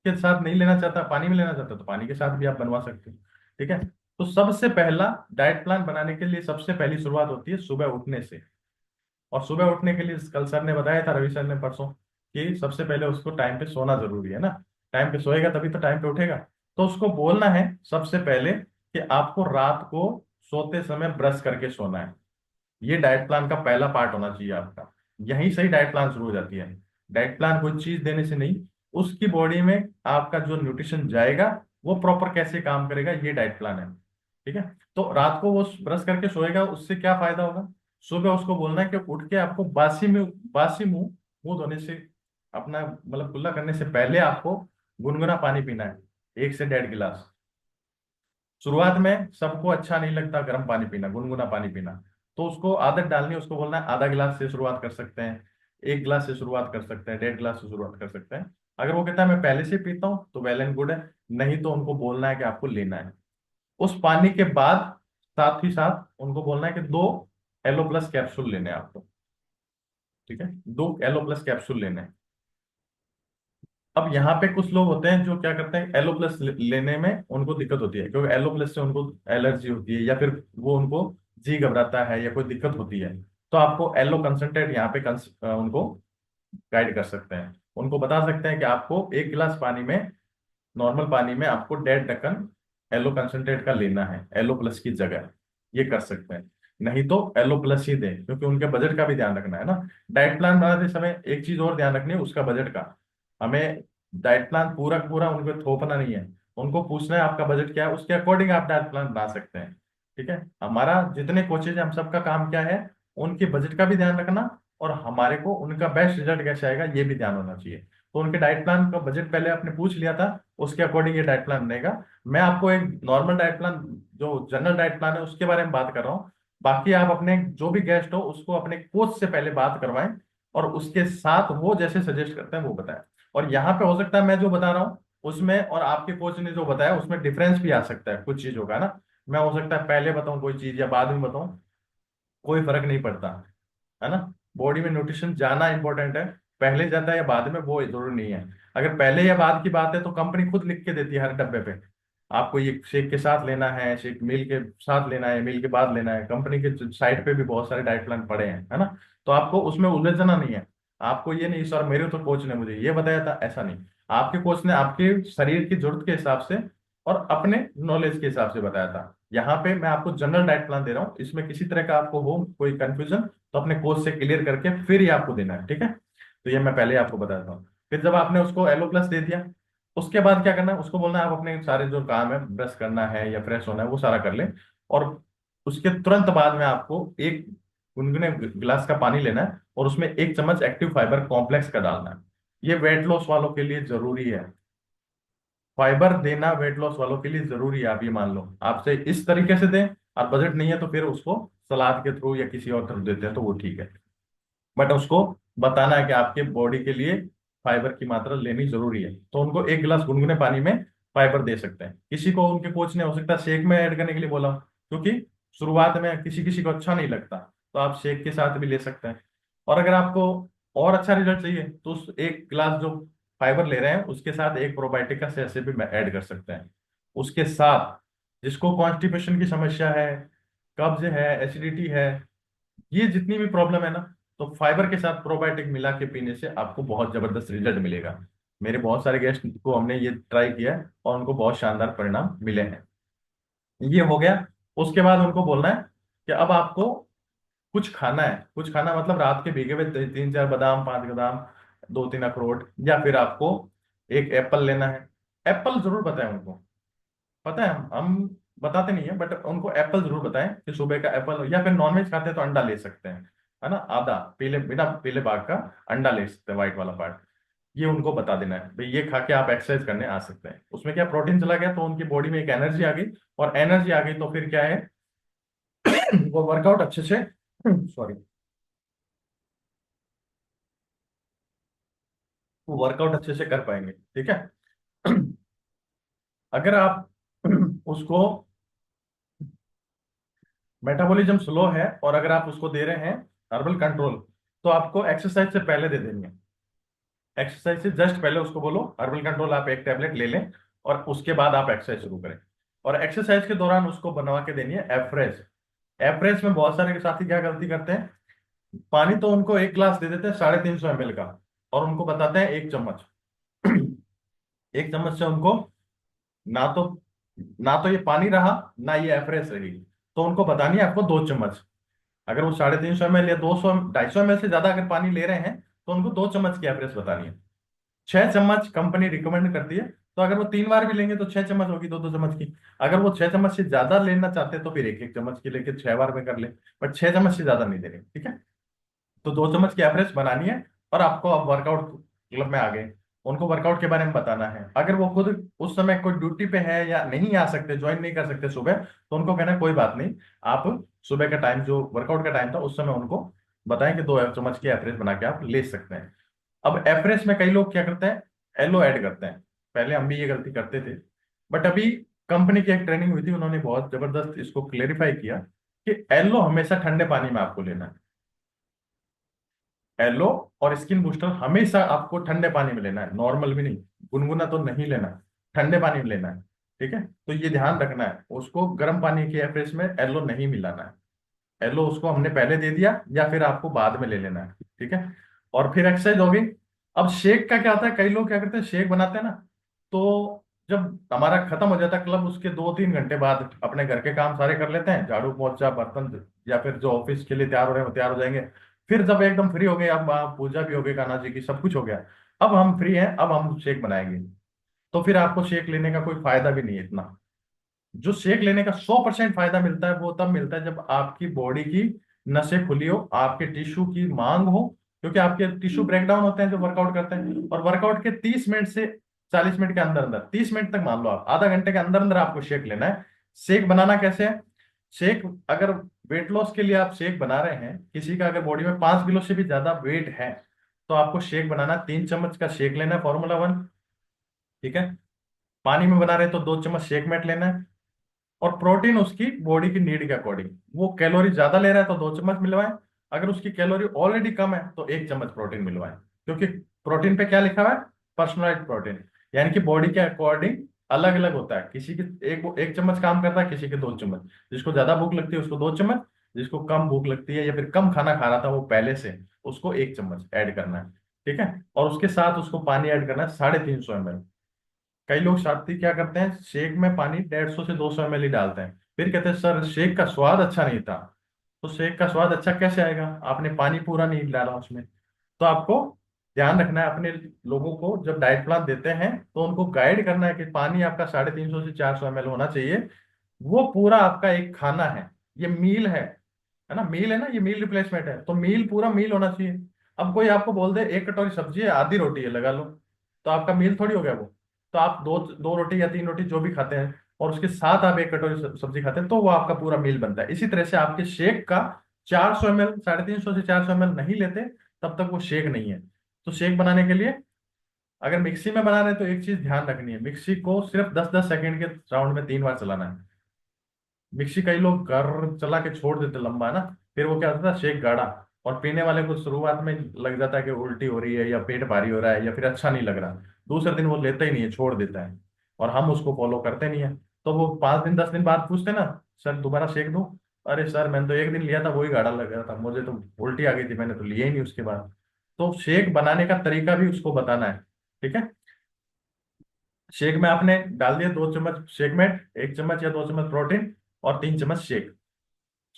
के साथ नहीं लेना चाहता, पानी में लेना चाहता, तो पानी के साथ भी आप बनवा सकते हो। ठीक है, तो सबसे पहला डाइट प्लान बनाने के लिए सबसे पहली शुरुआत होती है सुबह उठने से। और सुबह उठने के लिए कल सर ने बताया था, रवि सर ने परसों, कि सबसे पहले उसको टाइम पे सोना जरूरी है ना। टाइम पे सोएगा तभी तो टाइम पे उठेगा। तो उसको बोलना है सबसे पहले कि आपको रात को सोते समय ब्रश करके सोना है। ये डाइट प्लान का पहला पार्ट होना चाहिए आपका। यहीं से ही डाइट प्लान शुरू हो जाती है। डाइट प्लान कोई चीज देने से नहीं, उसकी बॉडी में आपका जो न्यूट्रिशन जाएगा वो प्रॉपर कैसे काम करेगा, ये डाइट प्लान है। ठीक है, तो रात को वो ब्रश करके सोएगा, उससे क्या फायदा होगा। सुबह उसको बोलना है कि उठ के आपको बासी मुंह मुंह धोने से, अपना मतलब कुल्ला करने से पहले आपको गुनगुना पानी पीना है, 1 से 1.5 गिलास। शुरुआत में सबको अच्छा नहीं लगता गर्म पानी पीना, गुनगुना पानी पीना, तो उसको आदत डालनी है। उसको बोलना है आधा गिलास से शुरुआत कर सकते हैं, 1 गिलास से शुरुआत कर सकते हैं, 1.5 गिलास से शुरुआत कर सकते हैं। अगर वो कहता है मैं पहले से पीता हूँ तो वेल एंड गुड है, नहीं तो उनको बोलना है कि आपको लेना है। उस पानी के बाद साथ ही साथ उनको बोलना है कि 2 एलो प्लस कैप्सूल लेने हैं आपको। ठीक है, 2 LO+ कैप्सूल लेने हैं। अब यहाँ पे कुछ लोग होते हैं जो क्या करते हैं, LO+ लेने में उनको दिक्कत होती है, क्योंकि LO+ से उनको एलर्जी होती है, या फिर वो उनको जी घबराता है या कोई दिक्कत होती है। तो आपको एलो कंसनट्रेट यहाँ पे उनको गाइड कर सकते हैं, उनको बता सकते हैं कि आपको 1 गिलास पानी में, नॉर्मल पानी में आपको 1.5 ढक्कन एलो कंसनट्रेट का लेना है LO+ की जगह। ये कर सकते हैं, नहीं तो LO+ ही दें, क्योंकि उनके बजट का भी ध्यान रखना है ना। डाइट प्लान बनाते समय एक चीज और ध्यान रखनी है, उसका बजट का। हमें डाइट प्लान पूरा का पूरा उनको थोपना नहीं है, उनको पूछना है आपका बजट क्या है, उसके अकॉर्डिंग आप डाइट प्लान बना सकते हैं। ठीक है, हमारा जितने कोचेज हैं हम सबका काम क्या है, उनके बजट का भी ध्यान रखना, और हमारे को उनका बेस्ट रिजल्ट कैसे आएगा ये भी ध्यान होना चाहिए। तो उनके डाइट प्लान का बजट पहले आपने पूछ लिया था, उसके अकॉर्डिंग ये डाइट प्लान बनेगा। मैं आपको एक नॉर्मल डाइट प्लान, जो जनरल डाइट प्लान है उसके बारे में बात कर रहा हूँ। बाकी आप अपने जो भी गेस्ट हो उसको अपने कोच से पहले बात करवाएं, और उसके साथ वो जैसे सजेस्ट करते हैं वो बताएं। और यहाँ पे हो सकता है मैं जो बता रहा हूँ उसमें और आपके कोच ने जो बताया उसमें डिफरेंस भी आ सकता है कुछ चीजों का ना। मैं हो सकता है पहले बताऊं कोई चीज या बाद में बताऊं, कोई फर्क नहीं पड़ता, है ना। बॉडी में न्यूट्रिशन जाना इंपॉर्टेंट है, पहले जाता है या बाद में वो जरूरी नहीं है। अगर पहले या बाद की बात है तो कंपनी खुद लिख के देती है हर डब्बे पे, आपको ये शेक के साथ लेना है, शेक मील के साथ लेना है, मील के बाद लेना है। कंपनी के साइट पे भी बहुत सारे डाइट प्लान पड़े हैं, है ना। तो आपको उसमें उलझना नहीं है। आपको ये नहीं सर मेरे तो कोच ने मुझे ये बताया था, ऐसा नहीं। आपके कोच ने आपके शरीर की जरूरत के हिसाब से और अपने नॉलेज के हिसाब से बताया था। यहाँ पे मैं आपको जनरल डाइट प्लान दे रहा हूँ, इसमें किसी तरह का आपको हो कोई कंफ्यूजन तो अपने कोच से क्लियर करके फिर ही आपको देना है, ठीक है। तो ये मैं पहले ही आपको बताता हूँ। फिर जब आपने उसको LO+ दे दिया, उसके बाद क्या करना है, उसको बोलना है आप अपने सारे जो काम है, ब्रश करना है या फ्रेश होना है वो सारा कर ले। और उसके तुरंत बाद में आपको एक गुनगुने गिलास का पानी लेना है, और उसमें 1 चम्मच एक्टिव फाइबर कॉम्प्लेक्स का डालना है। ये वेट लॉस वालों के लिए जरूरी है, फाइबर देना वेट लॉस वालों के लिए जरूरी है। आप ये मान लो आपसे इस तरीके से दें, और बजट नहीं है तो फिर उसको सलाद के थ्रू या किसी और थ्रू देते हैं तो वो ठीक है। बट उसको बताना है कि आपके बॉडी के लिए फाइबर की मात्रा लेनी जरूरी है, तो उनको 1 गिलास गुनगुने पानी में फाइबर दे सकते हैं। किसी को उनके कोच ने हो सकता है शेक में ऐड करने के लिए बोला, क्योंकि शुरुआत में किसी किसी को अच्छा नहीं लगता, तो आप शेक के साथ भी ले सकते हैं। और अगर आपको और अच्छा रिजल्ट चाहिए तो उस 1 गिलास जो फाइबर ले रहे हैं उसके साथ एक प्रोबायोटिक का सैशे भी ऐड कर सकते हैं। उसके साथ जिसको कॉन्स्टिपेशन की समस्या है, कब्ज है, एसिडिटी है, ये जितनी भी प्रॉब्लम है ना, तो फाइबर के साथ प्रोबायोटिक मिला के पीने से आपको बहुत जबरदस्त रिजल्ट मिलेगा। मेरे बहुत सारे गेस्ट को हमने ये ट्राई किया है और उनको बहुत शानदार परिणाम मिले हैं। ये हो गया। उसके बाद उनको बोलना है कि अब आपको कुछ खाना है। कुछ खाना मतलब रात के भीगे हुए 3-4 बादाम, 5 बादाम, 2-3 अखरोट, या फिर आपको एक एप्पल लेना है। एप्पल जरूर बताएं उनको, पता है हम बताते नहीं है, बट उनको एप्पल जरूर बताएं कि सुबह का एप्पल, या फिर नॉनवेज खाते हैं तो अंडा ले सकते हैं, है ना। आधा पीले, बिना पीले भाग का अंडा ले सकते हैं, व्हाइट वाला पार्ट। ये उनको बता देना है भाई, ये खा के आप एक्सरसाइज करने आ सकते हैं। उसमें क्या प्रोटीन चला गया तो उनकी बॉडी में एक एनर्जी आ गई, और एनर्जी आ गई तो फिर क्या है वो वर्कआउट अच्छे से सॉरी, वो वर्कआउट अच्छे से कर पाएंगे, ठीक है। अगर आप उसको मेटाबॉलिज्म स्लो है और अगर आप उसको दे रहे हैं हर्बल कंट्रोल, तो आपको एक्सरसाइज से पहले दे देंगे। एक्सरसाइज से जस्ट पहले उसको बोलो हर्बल कंट्रोल आप एक टैबलेट ले लें, और उसके बाद आप एक्सरसाइज शुरू करें। और एक्सरसाइज के दौरान उसको बनवा के देनी है एफ्रेज। एफ्रेज में बहुत सारे साथी क्या गलती करते हैं, पानी तो उनको 1 गिलास दे देते हैं 350 ml का, और उनको बताते हैं 1 चम्मच। 1 चम्मच से उनको ना तो ये पानी रहा ना ये एफ्रेज रही, तो उनको बतानी है आपको 2 चम्मच। अगर वो 350 ml या 200 250 ml से ज्यादा अगर पानी ले रहे हैं तो उनको 2 चम्मच की एवरेज बतानी है। 6 चम्मच कंपनी रिकमेंड करती है, तो अगर वो 3 बार भी लेंगे तो 6 चम्मच होगी, 2-2 चम्मच की। अगर वो 6 चम्मच से ज्यादा लेना चाहते हैं तो फिर 1-1 चम्मच की लेके 6 बार में कर ले, बट 6 चम्मच से ज्यादा नहीं देनी, ठीक है। तो 2 चम्मच की एवरेज बनानी है। और आपको अब वर्कआउट क्लब में आ गए, उनको वर्कआउट के बारे में बताना है। अगर वो खुद उस समय कोई ड्यूटी पे है या नहीं आ सकते, ज्वाइन नहीं कर सकते सुबह, तो उनको कहना है कोई बात नहीं, आप सुबह का टाइम जो वर्कआउट का टाइम था उस समय उनको बताएं कि 2 चम्मच की एवरेज बना के आप ले सकते हैं। अब एवरेज में कई लोग क्या करते हैं, एलो ऐड करते हैं। पहले हम भी ये गलती करते थे, बट अभी कंपनी की एक ट्रेनिंग हुई थी, उन्होंने बहुत जबरदस्त इसको क्लेरिफाई किया कि एलो हमेशा ठंडे पानी में आपको लेना है। एलो और स्किन बूस्टर हमेशा आपको ठंडे पानी में लेना है, नॉर्मल भी नहीं, गुनगुना तो नहीं लेना है, ठंडे पानी में लेना है। ठीक है, तो ये ध्यान रखना है, उसको गर्म पानी के एवरेज में एलो नहीं मिलाना है। एलो उसको हमने पहले दे दिया या फिर आपको बाद में ले लेना है। ठीक है, और फिर एक्सरसाइज होगी। अब शेक का क्या होता है, कई लोग क्या करते हैं, शेक बनाते हैं ना, तो जब हमारा खत्म हो जाता है क्लब, उसके 2-3 घंटे बाद अपने घर के काम सारे कर लेते हैं, झाड़ू पोछा बर्तन, या फिर जो ऑफिस के लिए तैयार हो रहे हैं वो तैयार हो जाएंगे। फिर जब एकदम फ्री हो गए, अब पूजा भी हो गई कान्हा जी की, सब कुछ हो गया, अब हम फ्री हैं, अब हम शेक बनाएंगे, तो फिर आपको शेक लेने का कोई फायदा भी नहीं है इतना। जो शेक लेने का 100% फायदा मिलता है वो तब मिलता है जब आपकी बॉडी की नसें खुली हो, आपके टिश्यू की मांग हो, क्योंकि आपके टिश्यू ब्रेकडाउन होते हैं जो वर्कआउट करते हैं, और वर्कआउट के 30 मिनट से 40 मिनट के अंदर अंदर, 30 मिनट तक मान लो आप, आधा घंटे के अंदर अंदर आपको शेक लेना है। शेक बनाना कैसे है, शेक अगर वेट लॉस के लिए आप शेक बना रहे हैं, किसी का अगर बॉडी में 5 किलो से भी ज्यादा वेट है, तो आपको शेक बनाना, 3 चम्मच का शेक लेना है Formula 1। ठीक है, पानी में बना रहे हैं तो 2 चम्मच शेक मेट लेना है, और प्रोटीन उसकी बॉडी की नीड के अकॉर्डिंग, वो कैलोरी ज्यादा ले रहा है तो 2 चम्मच मिलवाएं, अगर उसकी कैलोरी ऑलरेडी कम है तो 1 चम्मच प्रोटीन मिलवाएं। क्योंकि प्रोटीन पे क्या लिखा हुआ है, पर्सनलाइज्ड प्रोटीन, यानी कि बॉडी के अकॉर्डिंग अलग अलग होता है, किसी की 1 चम्मच काम करता है, किसी के 2 चम्मच, जिसको ज्यादा भूख लगती है उसको 2 चम्मच, जिसको कम भूख लगती है या फिर कम खाना खा रहा था वो पहले से, उसको 1 चम्मच ऐड करना है। ठीक है, और उसके साथ उसको पानी ऐड करना है 350 ml। कई लोग साथी क्या करते हैं, शेक में पानी 150 से 200 ml ही डालते हैं, फिर कहते हैं सर शेक का स्वाद अच्छा नहीं था। तो शेक का स्वाद अच्छा कैसे आएगा, आपने पानी पूरा नहीं डाला उसमें। तो आपको ध्यान रखना है, अपने लोगों को जब डाइट प्लान देते हैं तो उनको गाइड करना है कि पानी आपका 350 से 400 ml होना चाहिए, वो पूरा आपका एक खाना है, ये मील है ना, मील है ना, ये मील रिप्लेसमेंट है, तो मील पूरा मील होना चाहिए। अब कोई आपको बोल दे 1 कटोरी सब्जी है, आधी रोटी है, लगा लो, तो आपका मील थोड़ी हो गया वो। तो आप दो दो रोटी या 3 रोटी जो भी खाते हैं, और उसके साथ आप 1 कटोरी सब्जी खाते हैं, तो वो आपका पूरा मील बनता है। इसी तरह से आपके शेक का 400 ml, 350 से 400 ml नहीं लेते तब तक वो शेक नहीं है। तो शेक बनाने के लिए अगर मिक्सी में बना रहे हैं तो एक चीज ध्यान रखनी है, मिक्सी को सिर्फ 10-10 सेकंड के राउंड में 3 बार चलाना है। मिक्सी कई लोग घर चला के छोड़ देते लंबा ना, फिर वो क्या होता है, शेक गाढ़ा, और पीने वाले को शुरुआत में लग जाता है कि उल्टी हो रही है या पेट भारी हो रहा है या फिर अच्छा नहीं लग रहा, दूसरे दिन वो लेता ही नहीं है, छोड़ देता है, और हम उसको फॉलो करते नहीं है। तो वो 5 दिन 10 दिन बाद पूछते ना, सर दोबारा शेक दूं, अरे सर मैंने तो एक दिन लिया था वही गाढ़ा लग रहा था, मुझे तो उल्टी आ गई थी, मैंने तो लिया ही नहीं उसके बाद। तो शेक बनाने का तरीका भी उसको बताना है। ठीक है, शेक में आपने डाल दिया 2 चम्मच शेक मेट, 1 चम्मच या 2 चम्मच प्रोटीन, और 3 चम्मच शेक।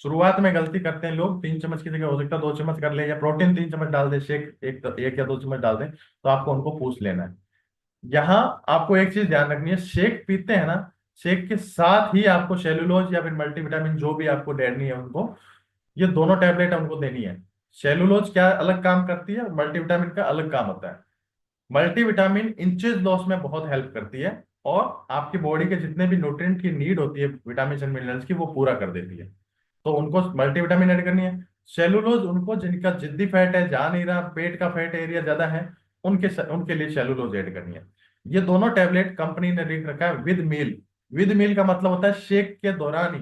शुरुआत में गलती करते हैं लोग, 3 चम्मच की जगह हो सकता है 2 चम्मच कर ले, या प्रोटीन 3 चम्मच डाल दे, शेक एक या 2 चम्मच डाल दें, तो आपको उनको पूछ लेना है। यहाँ आपको एक चीज ध्यान रखनी है, शेक पीते हैं ना, शेक के साथ ही आपको सेलुलोज या फिर मल्टीविटामिन जो भी आपको देनी है उनको, ये दोनों टैबलेट उनको देनी है। सेलुलोज क्या अलग काम करती है, मल्टीविटामिन का अलग काम होता है। मल्टीविटामिन इंचेस लॉस में बहुत हेल्प करती है, और आपकी बॉडी के जितने भी न्यूट्रिएंट की नीड होती है विटामिन एंड मिनरल्स की, वो पूरा कर देती है। तो उनको मल्टीविटामिन ऐड करनी है। सेलुलोज उनको जिनका जिद्दी फैट है, जा नहीं रहा, पेट का फैट एरिया ज्यादा है, उनके लिए सेलुलोज ऐड करनी है। ये दोनों टैबलेट कंपनी ने लिख रखा है विद मील। विद मील का मतलब होता है शेक के दौरान ही।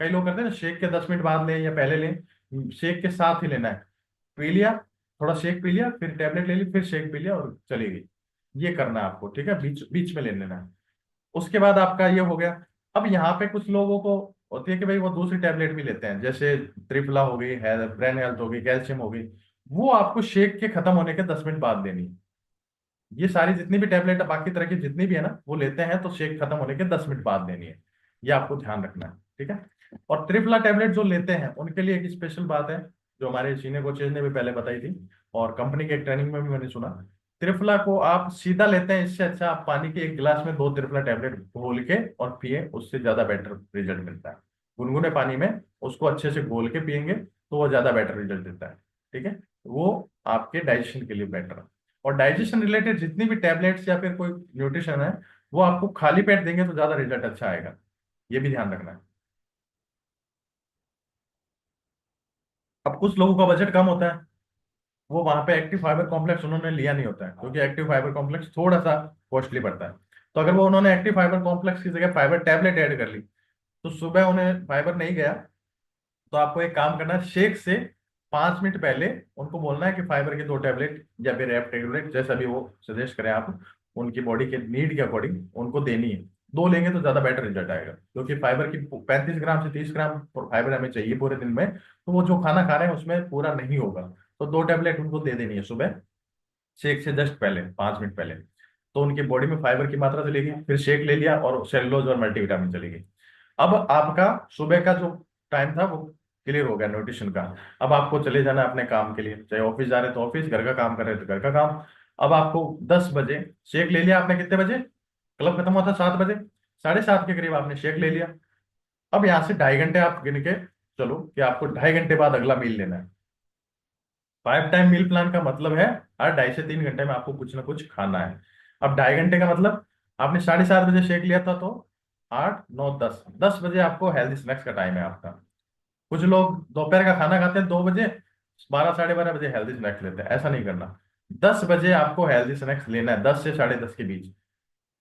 कई लोग करते हैं ना, शेक के 10 मिनट बाद लें या पहले लें, शेक के साथ ही लेना है। पी लिया, थोड़ा शेक पी लिया, फिर टैबलेट ले ली, फिर शेक पी लिया और चली गई, ये करना है आपको। ठीक है, बीच बीच में ले लेना है। उसके बाद आपका ये हो गया। अब यहाँ पे कुछ लोगों को होती है कि भाई वो दूसरी टैबलेट भी लेते हैं, जैसे त्रिफला हो गई है, ब्रेन हेल्थ हो गई, कैल्शियम हो गई, वो आपको शेक के खत्म होने के 10 मिनट बाद देनी है। ये सारी जितनी भी टैबलेट है, बाकी तरह की जितनी भी है ना, वो लेते हैं तो शेक खत्म होने के 10 मिनट बाद देनी है, ये आपको ध्यान रखना है। ठीक है, और त्रिफला टैबलेट जो लेते हैं उनके लिए एक स्पेशल बात है, जो हमारे सीनियर कोचेज ने भी पहले बताई थी, और कंपनी के एक ट्रेनिंग में भी मैंने सुना। त्रिफला को आप सीधा लेते हैं, इससे अच्छा आप पानी के एक गिलास में 2 त्रिफला टैबलेट घोल के और पिए, उससे ज्यादा बेटर रिजल्ट मिलता है। गुनगुने पानी में उसको अच्छे से घोल के पियेंगे तो वो ज्यादा बेटर रिजल्ट देता है। ठीक है, वो आपके डाइजेशन के लिए बेटर है। और डाइजेशन रिलेटेड जितनी भी टैबलेट्स या फिर कोई न्यूट्रिशन है, वो आपको खाली पेट देंगे तो ज्यादा रिजल्ट अच्छा आएगा, ये भी ध्यान रखना है। अब कुछ लोगों का बजट कम होता है, वो वहां पे एक्टिव फाइबर कॉम्प्लेक्स उन्होंने लिया नहीं होता है, क्योंकि एक्टिव फाइबर कॉम्प्लेक्स थोड़ा सा कॉस्टली पड़ता है। तो अगर वो उन्होंने एक्टिव फाइबर कॉम्प्लेक्स की जगह फाइबर टैबलेट ऐड कर ली, तो सुबह उन्हें फाइबर नहीं गया, तो आपको एक काम करना है, शेक से 5 मिनट पहले उनको बोलना है कि फाइबर के 2 टैबलेट या फिर एफ टैबलेट, जैसा भी वो सजेस्ट करें आप, उनकी बॉडी के नीड के अकॉर्डिंग उनको देनी है। 2 लेंगे तो ज्यादा बेटर रिजल्ट आएगा, क्योंकि फाइबर की 35 ग्राम से 30 ग्राम फाइबर हमें चाहिए पूरे दिन में, तो वो जो खाना खा रहे हैं उसमें पूरा नहीं होगा। तो 2 टैबलेट उनको दे देनी है सुबह शेक से जस्ट पहले, 5 मिनट पहले। तो उनकी बॉडी में फाइबर की मात्रा चलेगी, फिर शेक ले लिया और सेलुलोज और मल्टीविटामिन चलेगी। अब आपका सुबह का जो टाइम था वो क्लियर हो गया न्यूट्रिशन का। अब आपको चले जाना है अपने काम के लिए, चाहे ऑफिस जा रहे हैं तो ऑफिस, घर का काम कर रहे हैं तो घर का काम। अब आपको 10 बजे शेक ले लिया आपने, कितने बजे क्लब खत्म हुआ था? 7 बजे, 7:30 के करीब आपने शेक ले लिया। अब यहाँ से 2.5 घंटे आप गिन के चलो कि आपको 2.5 घंटे बाद अगला मील लेना है। 5 टाइम मील प्लान का मतलब है हर 2.5 से 3 घंटे में आपको कुछ ना कुछ खाना है। अब 2.5 घंटे का मतलब, आपने 7:30 बजे शेक लिया था, तो 8, 9, 10, 10 बजे आपको हेल्दी स्नैक्स का टाइम है आपका। कुछ लोग दोपहर का खाना खाते हैं 2 बजे, 12, 12:30 बजे हेल्दी स्नैक्स लेते हैं। ऐसा नहीं करना, 10 बजे आपको हेल्दी स्नैक्स लेना है, 10 से 10:30 के बीच।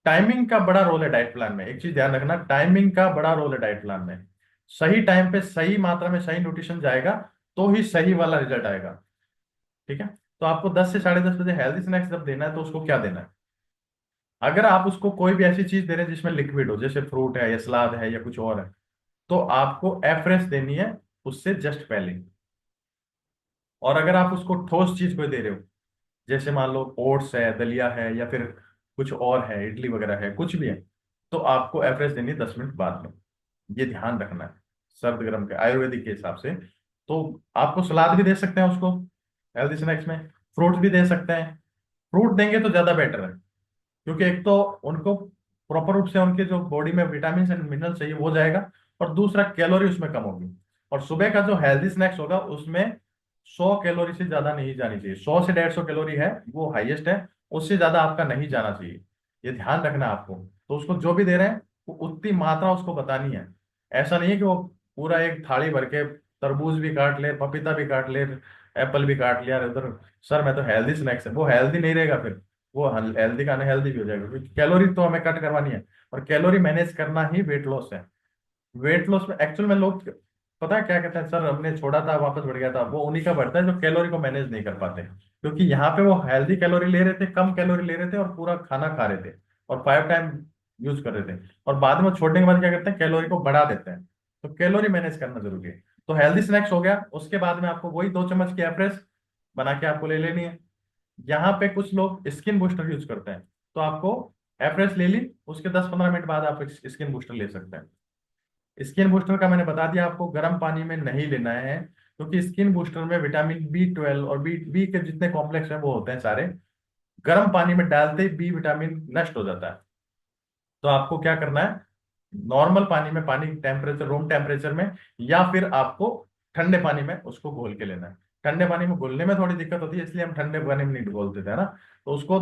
टाइमिंग का बड़ा रोल है डाइट प्लान में, एक चीज ध्यान रखना, टाइमिंग का बड़ा रोल है डाइट प्लान में। सही टाइम पे सही मात्रा में सही न्यूट्रिशन जाएगा तो ही सही वाला रिजल्ट आएगा। ठीक है, तो आपको 10 से 10:30 बजे हेल्दी स्नैक्स जब देना है तो उसको क्या देना है? अगर आप उसको कोई भी ऐसी चीज दे रहे हैं जिसमें लिक्विड हो, जैसे फ्रूट है या सलाद है या कुछ और है, तो आपको एफ्रेश देनी है उससे जस्ट पहले। और अगर आप उसको ठोस चीज कोई दे रहे हो, जैसे मान लो ओट्स है, दलिया है, या फिर कुछ और है, इडली वगैरह है, कुछ भी है, तो आपको एवरेज देनी है 10 मिनट बाद में। ये ध्यान रखना है सर्द गर्म के आयुर्वेदिक के हिसाब से। तो आपको सलाद भी दे सकते हैं उसको हेल्दी स्नैक्स में, फ्रूट भी दे सकते हैं। फ्रूट देंगे तो ज्यादा बेटर है, क्योंकि एक तो उनको प्रॉपर रूप से उनके जो बॉडी में विटामिन एंड मिनरल चाहिए वो जाएगा, और दूसरा कैलोरी उसमें कम होगी। और सुबह का जो हेल्दी स्नैक्स होगा उसमें 100 कैलोरी से ज्यादा नहीं जानी चाहिए, 100 से 150 कैलोरी है वो हाईएस्ट है, उससे ज्यादा आपका नहीं जाना चाहिए। ये ध्यान रखना है आपको। तो उसको जो भी दे रहे हैं वो उतनी मात्रा उसको बतानी है। ऐसा नहीं है कि वो पूरा एक थाली भर के तरबूज भी काट ले, पपीता भी काट ले, एप्पल भी काट लिया उधर, सर मैं तो हेल्दी स्नैक्स है, वो हेल्दी नहीं रहेगा फिर, वो हेल्दी का अनहेल्दी भी हो जाएगा, क्योंकि कैलोरी तो हमें कट करवानी है, और कैलोरी मैनेज करना ही वेट लॉस है। वेट लॉस में एक्चुअल में लोग पता है क्या कहते हैं, सर हमने छोड़ा था वापस बढ़ गया था, वो उन्हीं का बढ़ता है जो कैलोरी को मैनेज नहीं कर पाते। क्योंकि यहाँ पे वो हेल्दी कैलोरी ले रहे थे, कम कैलोरी ले रहे थे, और पूरा खाना खा रहे थे, और 5 टाइम यूज कर रहे थे, और बाद में छोड़ने के बाद क्या करते हैं, कैलोरी को बढ़ा देते हैं। तो कैलोरी मैनेज करना जरूरी है। तो हेल्दी स्नैक्स हो गया, उसके बाद में आपको वही 2 चम्मच की एवरेज बना के आपको ले लेनी है। यहाँ पे कुछ लोग स्किन बूस्टर यूज करते हैं, तो आपको एवरेज ले ली, उसके 10-15 मिनट बाद आप स्किन बूस्टर ले सकते हैं। स्किन बूस्टर का मैंने बता दिया आपको, गर्म पानी में नहीं लेना है, क्योंकि स्किन बूस्टर में विटामिन B12 और बी बी के जितने कॉम्प्लेक्स हैं वो होते हैं सारे, गर्म पानी में डालते ही बी विटामिन नष्ट हो जाता है। तो आपको क्या करना है, नॉर्मल पानी में, पानी टेम्परेचर रूम टेम्परेचर में, या फिर आपको ठंडे पानी में उसको घोल के लेना है। ठंडे पानी में घोलने में थोड़ी दिक्कत होती है, इसलिए हम ठंडे पानी में नहीं घोलते थे, है ना। तो उसको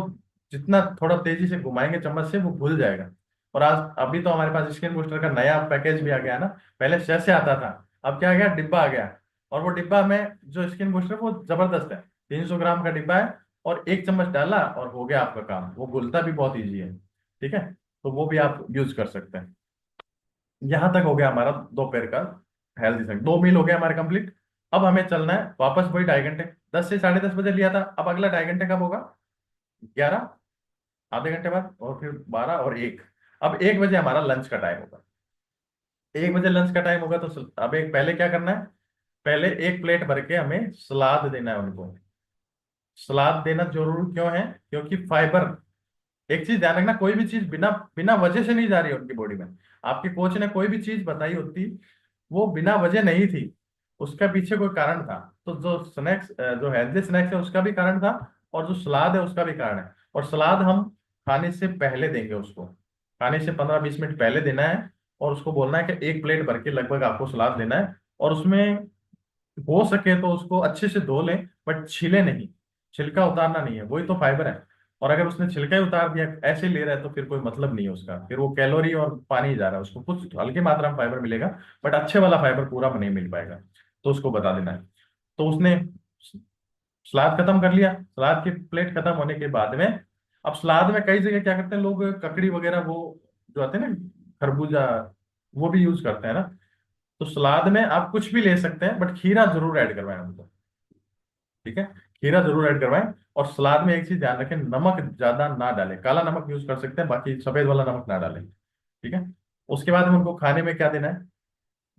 जितना थोड़ा तेजी से घुमाएंगे चम्मच से वो घुल जाएगा। और आज अभी तो हमारे पास स्किन बूस्टर का नया पैकेज भी आ गया है ना, पहले से आता था, अब क्या आ गया, डिब्बा आ गया। और वो डिब्बा में जो स्किन बूस्टर वो जबरदस्त है, 300 ग्राम का डिब्बा है, और 1 चम्मच डाला और हो गया आपका काम, वो घुलता भी बहुत ईजी है। ठीक है, तो वो भी आप यूज कर सकते हैं। यहाँ तक हो गया हमारा दोपहर का हेल्दी स्नैक, 2 मील हो गया हमारे कंप्लीट। अब हमें चलना है वापस वही 2.5 घंटे, 10 से 10:30 बजे लिया था, अब अगला 2.5 घंटे कब होगा, 11, आधे घंटे बाद, और फिर 12 और 1। अब 1 बजे हमारा लंच का टाइम होगा। 1 बजे लंच का टाइम होगा, तो अब एक पहले क्या करना है, पहले एक प्लेट भर के हमें सलाद देना है उनको। सलाद देना जरूरी क्यों है, क्योंकि फाइबर, एक चीज ध्यान रखना, कोई भी चीज बिना बिना वजह से नहीं जा रही है उनकी बॉडी में। आपके कोच ने कोई भी चीज बताई होती, वो बिना वजह नहीं थी, उसका पीछे कोई कारण था। तो जो स्नैक्स, जो हेल्दी स्नैक्स है उसका भी कारण था, और जो सलाद है उसका भी कारण है। और सलाद हम खाने से पहले देंगे उसको, खाने से 15-20 मिनट पहले देना है, और उसको बोलना है कि एक प्लेट भर के लगभग आपको सलाद देना है। और उसमें हो सके तो उसको अच्छे से धो लें, बट छीले नहीं, छिलका उतारना नहीं है, वही तो फाइबर है। और अगर उसने छिलका ही उतार दिया, ऐसे ले रहा है, तो फिर कोई मतलब नहीं है उसका, फिर वो कैलोरी और पानी ही जा रहा है, उसको कुछ हल्की मात्रा में फाइबर मिलेगा, बट अच्छे वाला फाइबर पूरा नहीं मिल पाएगा। तो उसको बता देना है। तो उसने सलाद खत्म कर लिया, सलाद की प्लेट खत्म होने के बाद में, अब सलाद में कई जगह क्या करते हैं लोग, ककड़ी वगैरह वो जो आते हैं ना, खरबूजा, वो भी यूज करते हैं ना। तो सलाद में आप कुछ भी ले सकते हैं, बट खीरा जरूर ऐड करवाएं उनको। ठीक है, खीरा जरूर ऐड करवाएं। और सलाद में एक चीज ध्यान रखें, नमक ज्यादा ना डालें, काला नमक यूज कर सकते हैं, बाकी सफेद वाला नमक ना डालें। ठीक है। उसके बाद में उनको खाने में क्या देना है,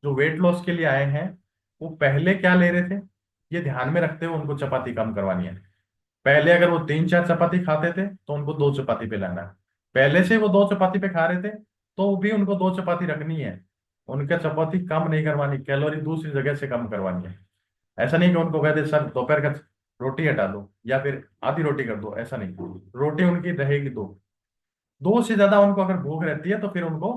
जो वेट लॉस के लिए आए हैं वो पहले क्या ले रहे थे, ये ध्यान में रखते हुए उनको चपाती कम करवानी है। पहले अगर वो 3-4 चपाती खाते थे तो उनको 2 चपाती पे लाना है। पहले से वो 2 चपाती पे खा रहे थे तो भी उनको 2 चपाती रखनी है। उनका चपाती कम नहीं करवानी, कैलोरी दूसरी जगह से कम करवानी है। ऐसा नहीं कि उनको कहते सर दोपहर का रोटी हटा दो या फिर आधी रोटी कर दो, ऐसा नहीं। रोटी उनकी रहेगी दो। दो से ज्यादा उनको अगर भूख रहती है तो फिर उनको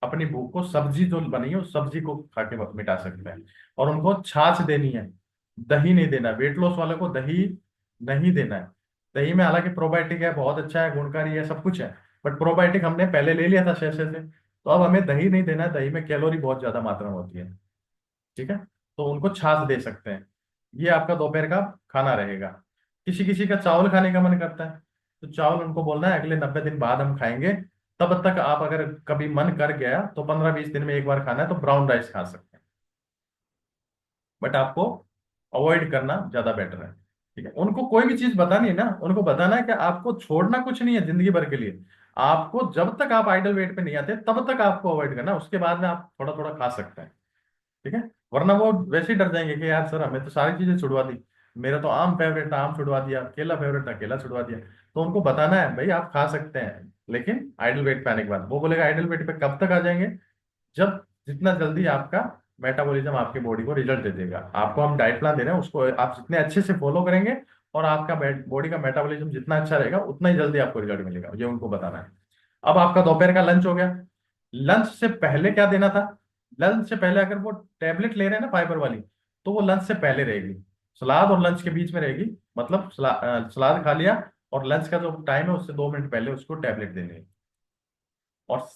अपनी भूख को सब्जी जो बनी है उस सब्जी को खा के मिटा सकते हैं। और उनको छाछ देनी है, दही नहीं देना। वेट लॉस वाले को दही नहीं देना है। दही में हालांकि प्रोबायोटिक है, बहुत अच्छा है, गुणकारी है, सब कुछ है, बट प्रोबायोटिक हमने पहले ले लिया था शहर से, तो अब हमें दही नहीं देना है। दही में कैलोरी बहुत ज्यादा मात्रा में होती है। ठीक है, तो उनको छाछ दे सकते हैं। ये आपका दोपहर का खाना रहेगा। किसी किसी का चावल खाने का मन करता है तो चावल उनको बोलना है अगले 90 दिन बाद हम खाएंगे। तब तक आप अगर कभी मन कर गया तो 15-20 दिन में एक बार खाना है तो ब्राउन राइस खा सकते हैं, बट आपको अवॉइड करना ज्यादा बेटर है। ठीक है, उनको कोई भी चीज बतानी है ना, उनको बताना है कि आपको छोड़ना कुछ नहीं है जिंदगी भर के लिए। आपको जब तक आप आइडल वेट पे नहीं आते तब तक आपको अवॉइड करना है, उसके बाद में आप थोड़ा थोड़ा खा सकते हैं। ठीक है, वरना वो वैसे ही डर जाएंगे कि यार सर हमें तो सारी चीजें छुड़वा दी, मेरा तो आम फेवरेट था आम छुड़वा दिया, केला फेवरेट था केला छुड़वा दिया। तो उनको बताना है भाई आप खा सकते हैं लेकिन आइडल वेट पे आने के बाद। वो बोलेगा आइडल वेट पे कब तक आ जाएंगे, जब जितना जल्दी आपका मेटाबॉलिज्म आपकी बॉडी को रिजल्ट दे देगा। आपको हम डाइट प्लान दे रहे हैं, उसको आप जितने अच्छे से फॉलो करेंगे और आपका बॉडी का मेटाबॉलिज्म जितना अच्छा रहेगा उतना ही जल्दी आपको रिजल्ट मिलेगा, ये उनको बताना है। अब आपका दोपहर का लंच हो गया। लंच से पहले क्या देना था, लंच से पहले अगर वो टेबलेट ले रहे हैं ना फाइबर वाली, तो वो लंच से पहले रहेगी, सलाद और लंच के बीच में रहेगी। मतलब सलाद खा लिया और लंच का जो टाइम है उससे 2 मिनट पहले उसको टेबलेट देनी है। और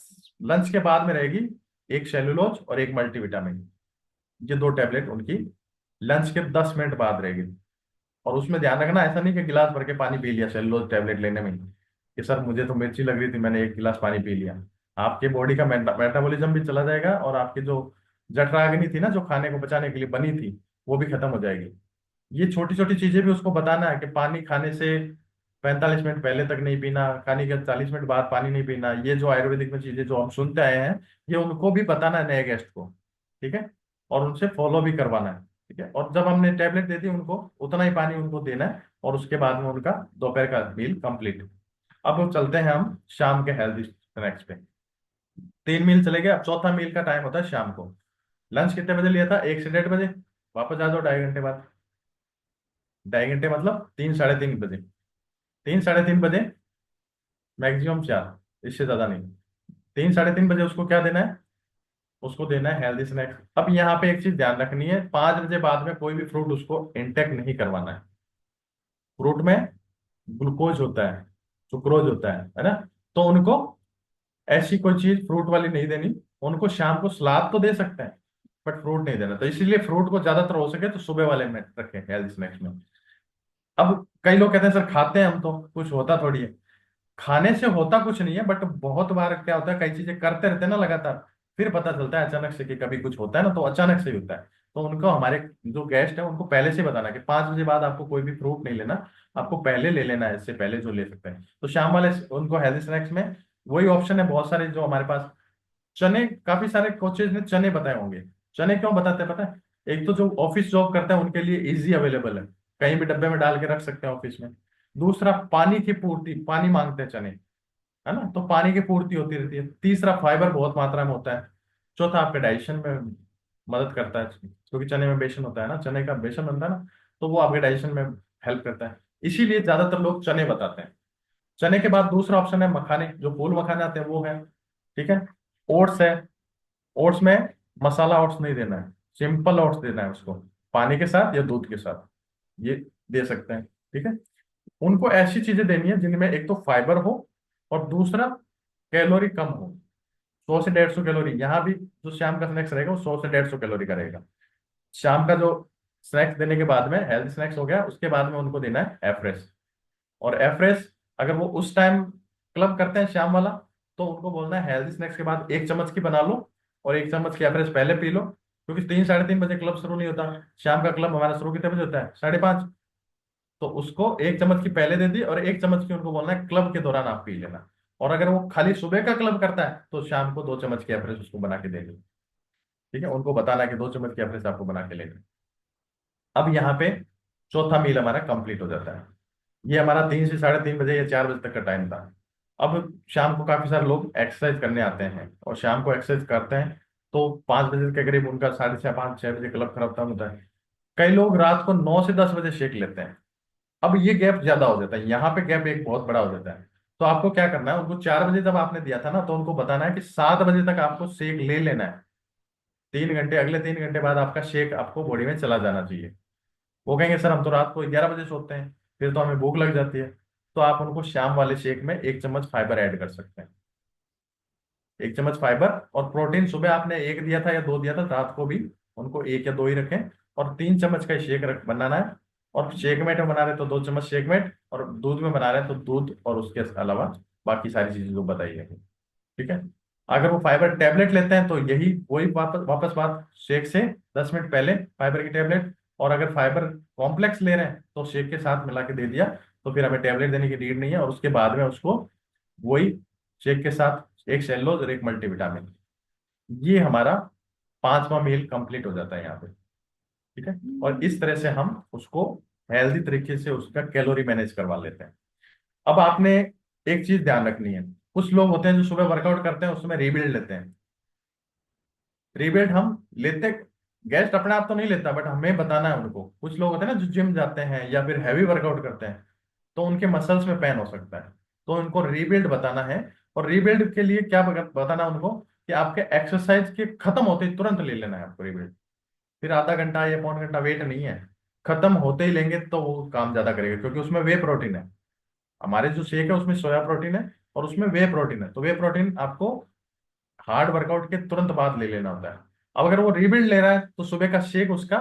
लंच के बाद में रहेगी एक सेलुलोज और एक मल्टीविटामिन, ये 2 टेबलेट उनकी लंच के 10 मिनट बाद रहेगी। और उसमें ध्यान रखना ऐसा नहीं कि गिलास भर के पानी पी लिया सेलुलोज टेबलेट लेने में कि सर मुझे तो मिर्ची लग रही थी मैंने 1 गिलास पानी पी लिया। आपके बॉडी का मेटाबॉलिज्म भी चला जाएगा और आपकी जो जठराग्नि थी ना जो खाने को पचाने के लिए बनी थी वो भी खत्म हो जाएगी। ये छोटी छोटी चीजें भी उसको बताना है कि पानी खाने से 45 मिनट पहले तक नहीं पीना, खाने के 40 मिनट बाद पानी नहीं पीना। ये जो आयुर्वेदिक में चीजें जो हम सुनते आए हैं ये उनको भी बताना है नए गेस्ट को। ठीक है, और उनसे फॉलो भी करवाना है। ठीक है, और जब हमने टेबलेट दे दी उनको उतना ही पानी उनको देना है और उसके बाद में उनका दोपहर का मील कंप्लीट। अब चलते हैं हम शाम के हेल्दी स्नैक्स पे। 3 मील चले गए, अब चौथा मील का टाइम होता है शाम को। लंच कितने बजे लिया था, 1 से 1:30 बजे। वापस आ जाओ 2.5 घंटे बाद। 2.5 घंटे मतलब 3-3:30 बजे। 3-3:30 बजे, मैक्सिमम 4, इससे ज्यादा नहीं। 3-3:30 बजे उसको क्या देना है, उसको देना है हेल्दी स्नैक्स। अब यहाँ पे एक चीज ध्यान रखनी है, 5 बजे बाद में कोई भी फ्रूट उसको इंटेक नहीं करवाना है। फ्रूट में ग्लूकोज होता है, सुक्रोज होता है ना। तो उनको ऐसी कोई चीज फ्रूट वाली नहीं देनी। उनको शाम को सलाद तो दे सकते हैं बट फ्रूट नहीं देना। तो इसीलिए फ्रूट को ज्यादातर हो सके तो सुबह वाले में रखें हेल्दी स्नैक्स में। अब कई लोग कहते हैं सर खाते हैं हम तो कुछ होता थोड़ी है। खाने से होता कुछ नहीं है, बट बहुत बार क्या होता है कई चीजें करते रहते हैं ना लगातार, फिर पता चलता है अचानक से कि कभी कुछ होता है ना तो अचानक से ही होता है। तो उनको हमारे जो गेस्ट है उनको पहले से बताना कि 5 बजे बाद आपको कोई भी फ्रूट नहीं लेना, आपको पहले ले लेना है, इससे पहले जो ले सकते हैं। तो शाम वाले उनको हेल्दी स्नैक्स में वही ऑप्शन है बहुत सारे जो हमारे पास। चने, काफी सारे कोचेज ने चने बताए होंगे। चने क्यों बताते हैं पता है, एक तो जो ऑफिस जॉब करते हैं उनके लिए इजी अवेलेबल है, कहीं भी डब्बे में डाल के रख सकते हैं ऑफिस में। दूसरा पानी की पूर्ति, पानी मांगते हैं चने, है ना, तो पानी की पूर्ति होती रहती है। तीसरा फाइबर बहुत मात्रा में होता है। चौथा आपके डाइजेशन में मदद करता है क्योंकि चने में बेसन होता है ना, चने का बेसन बनता है ना, तो वो आपके डाइजेशन में हेल्प करता है। इसीलिए ज्यादातर लोग चने बताते हैं। चने के बाद दूसरा ऑप्शन है मखाने, जो फूल मखाने आते हैं वो है। ठीक है, ओट्स है। ओट्स में मसाला ओट्स नहीं देना है, सिंपल ओट्स देना है उसको, पानी के साथ या दूध के साथ, ये दे सकते हैं। ठीक है, उनको ऐसी चीजें देनी है जिनमें एक तो फाइबर हो और दूसरा कैलोरी कम हो। 100 से 150 कैलोरी, यहाँ भी जो शाम का स्नैक्स रहेगा वो 100 से 150 कैलोरी का रहेगा। शाम का जो स्नैक्स देने के बाद में हेल्थ स्नैक्स हो गया, उसके बाद में उनको देना है एफ्रेश। और एफ्रेश अगर वो उस टाइम क्लब करते हैं शाम वाला, तो उनको बोलना है हेल्दी स्नैक्स के बाद 1 चम्मच की बना लो और 1 चम्मच की एवरेज पहले पी लो। क्योंकि 3-3:30 बजे क्लब शुरू नहीं होता। शाम का क्लब हमारा शुरू कितने बजे होता है, 5:30। तो उसको 1 चम्मच की पहले दे दी, और 1 चम्मच की उनको बोलना है क्लब के दौरान आप पी लेना। और अगर वो खाली सुबह का क्लब करता है तो शाम को 2 चम्मच की एवरेज उसको बना के दे दी। ठीक है, उनको बताना है कि 2 चम्मच की एवरेज आपको बना के लेनी। अब यहाँ पे चौथा मील हमारा कंप्लीट हो जाता है। ये हमारा 3 से 3:30 बजे या 4 बजे तक का टाइम था। अब शाम को काफी सारे लोग एक्सरसाइज करने आते हैं, और शाम को एक्सरसाइज करते हैं तो 5 बजे के करीब उनका 6:30, 5, 6 बजे क्लब खत्म होता है। कई लोग रात को 9 से 10 बजे शेक लेते हैं। अब ये गैप ज्यादा हो जाता है, यहाँ पे गैप एक बहुत बड़ा हो जाता है। तो आपको क्या करना है, उनको 4 बजे जब आपने दिया था ना, तो उनको बताना है कि 7 बजे तक आपको शेक ले लेना है। 3 घंटे, अगले 3 घंटे बाद आपका शेक आपको बॉडी में चला जाना चाहिए। वो कहेंगे सर हम तो रात को 11 बजे सोते हैं, फिर तो हमें भूख लग जाती है। तो आप उनको शाम वाले शेक में 1 चम्मच फाइबर ऐड कर सकते हैं। 1 चम्मच फाइबर, और प्रोटीन सुबह आपने एक दिया था या 2 दिया था, रात को भी उनको 1 या 2 ही रखें। और 3 चम्मच का शेक बनाना है। और शेकमेट में बना रहे तो 2 चम्मच शेकमेट, और दूध में बना रहे तो दूध, और उसके अलावा बाकी सारी चीजें जो बताई है। ठीक है। अगर वो फाइबर टेबलेट लेते हैं तो यही वही वापस वापस बात, शेक से 10 मिनट पहले फाइबर की टेबलेट। और अगर फाइबर कॉम्प्लेक्स ले रहे हैं तो शेक के साथ मिला के दे दिया, तो फिर हमें टेबलेट देने की नीड नहीं है। और उसके बाद में उसको वही शेक के साथ एक सेलुलोज और एक मल्टीविटामिन, ये हमारा 5वां मील कंप्लीट हो जाता है यहाँ पे। ठीक है। और इस तरह से हम उसको हेल्दी तरीके से उसका कैलोरी मैनेज करवा लेते हैं। अब आपने एक चीज ध्यान रखनी है, कुछ लोग होते हैं जो सुबह वर्कआउट करते हैं उसमें रीबिल्ड लेते हैं। रीबिल्ड हम लेते, गेस्ट अपने आप तो नहीं लेता, बट हमें बताना है उनको। कुछ लोग होते हैं ना जो जिम जाते हैं या फिर हैवी वर्कआउट करते हैं, तो उनके मसल्स में पेन हो सकता है, तो उनको रीबिल्ड बताना है। और रीबिल्ड के लिए क्या बताना है उनको, कि आपके एक्सरसाइज के खत्म होते ही तुरंत ले लेना है आपको रीबिल्ड। फिर आधा घंटा या पौन घंटा वेट नहीं है, खत्म होते ही लेंगे तो वो काम ज्यादा करेगा, क्योंकि उसमें वे प्रोटीन है। हमारे जो शेक है उसमें सोया प्रोटीन है, और उसमें वे प्रोटीन है, तो वे प्रोटीन आपको हार्ड वर्कआउट के तुरंत बाद ले लेना होता है। अब अगर वो रीबिल्ड ले रहा है तो सुबह का शेक उसका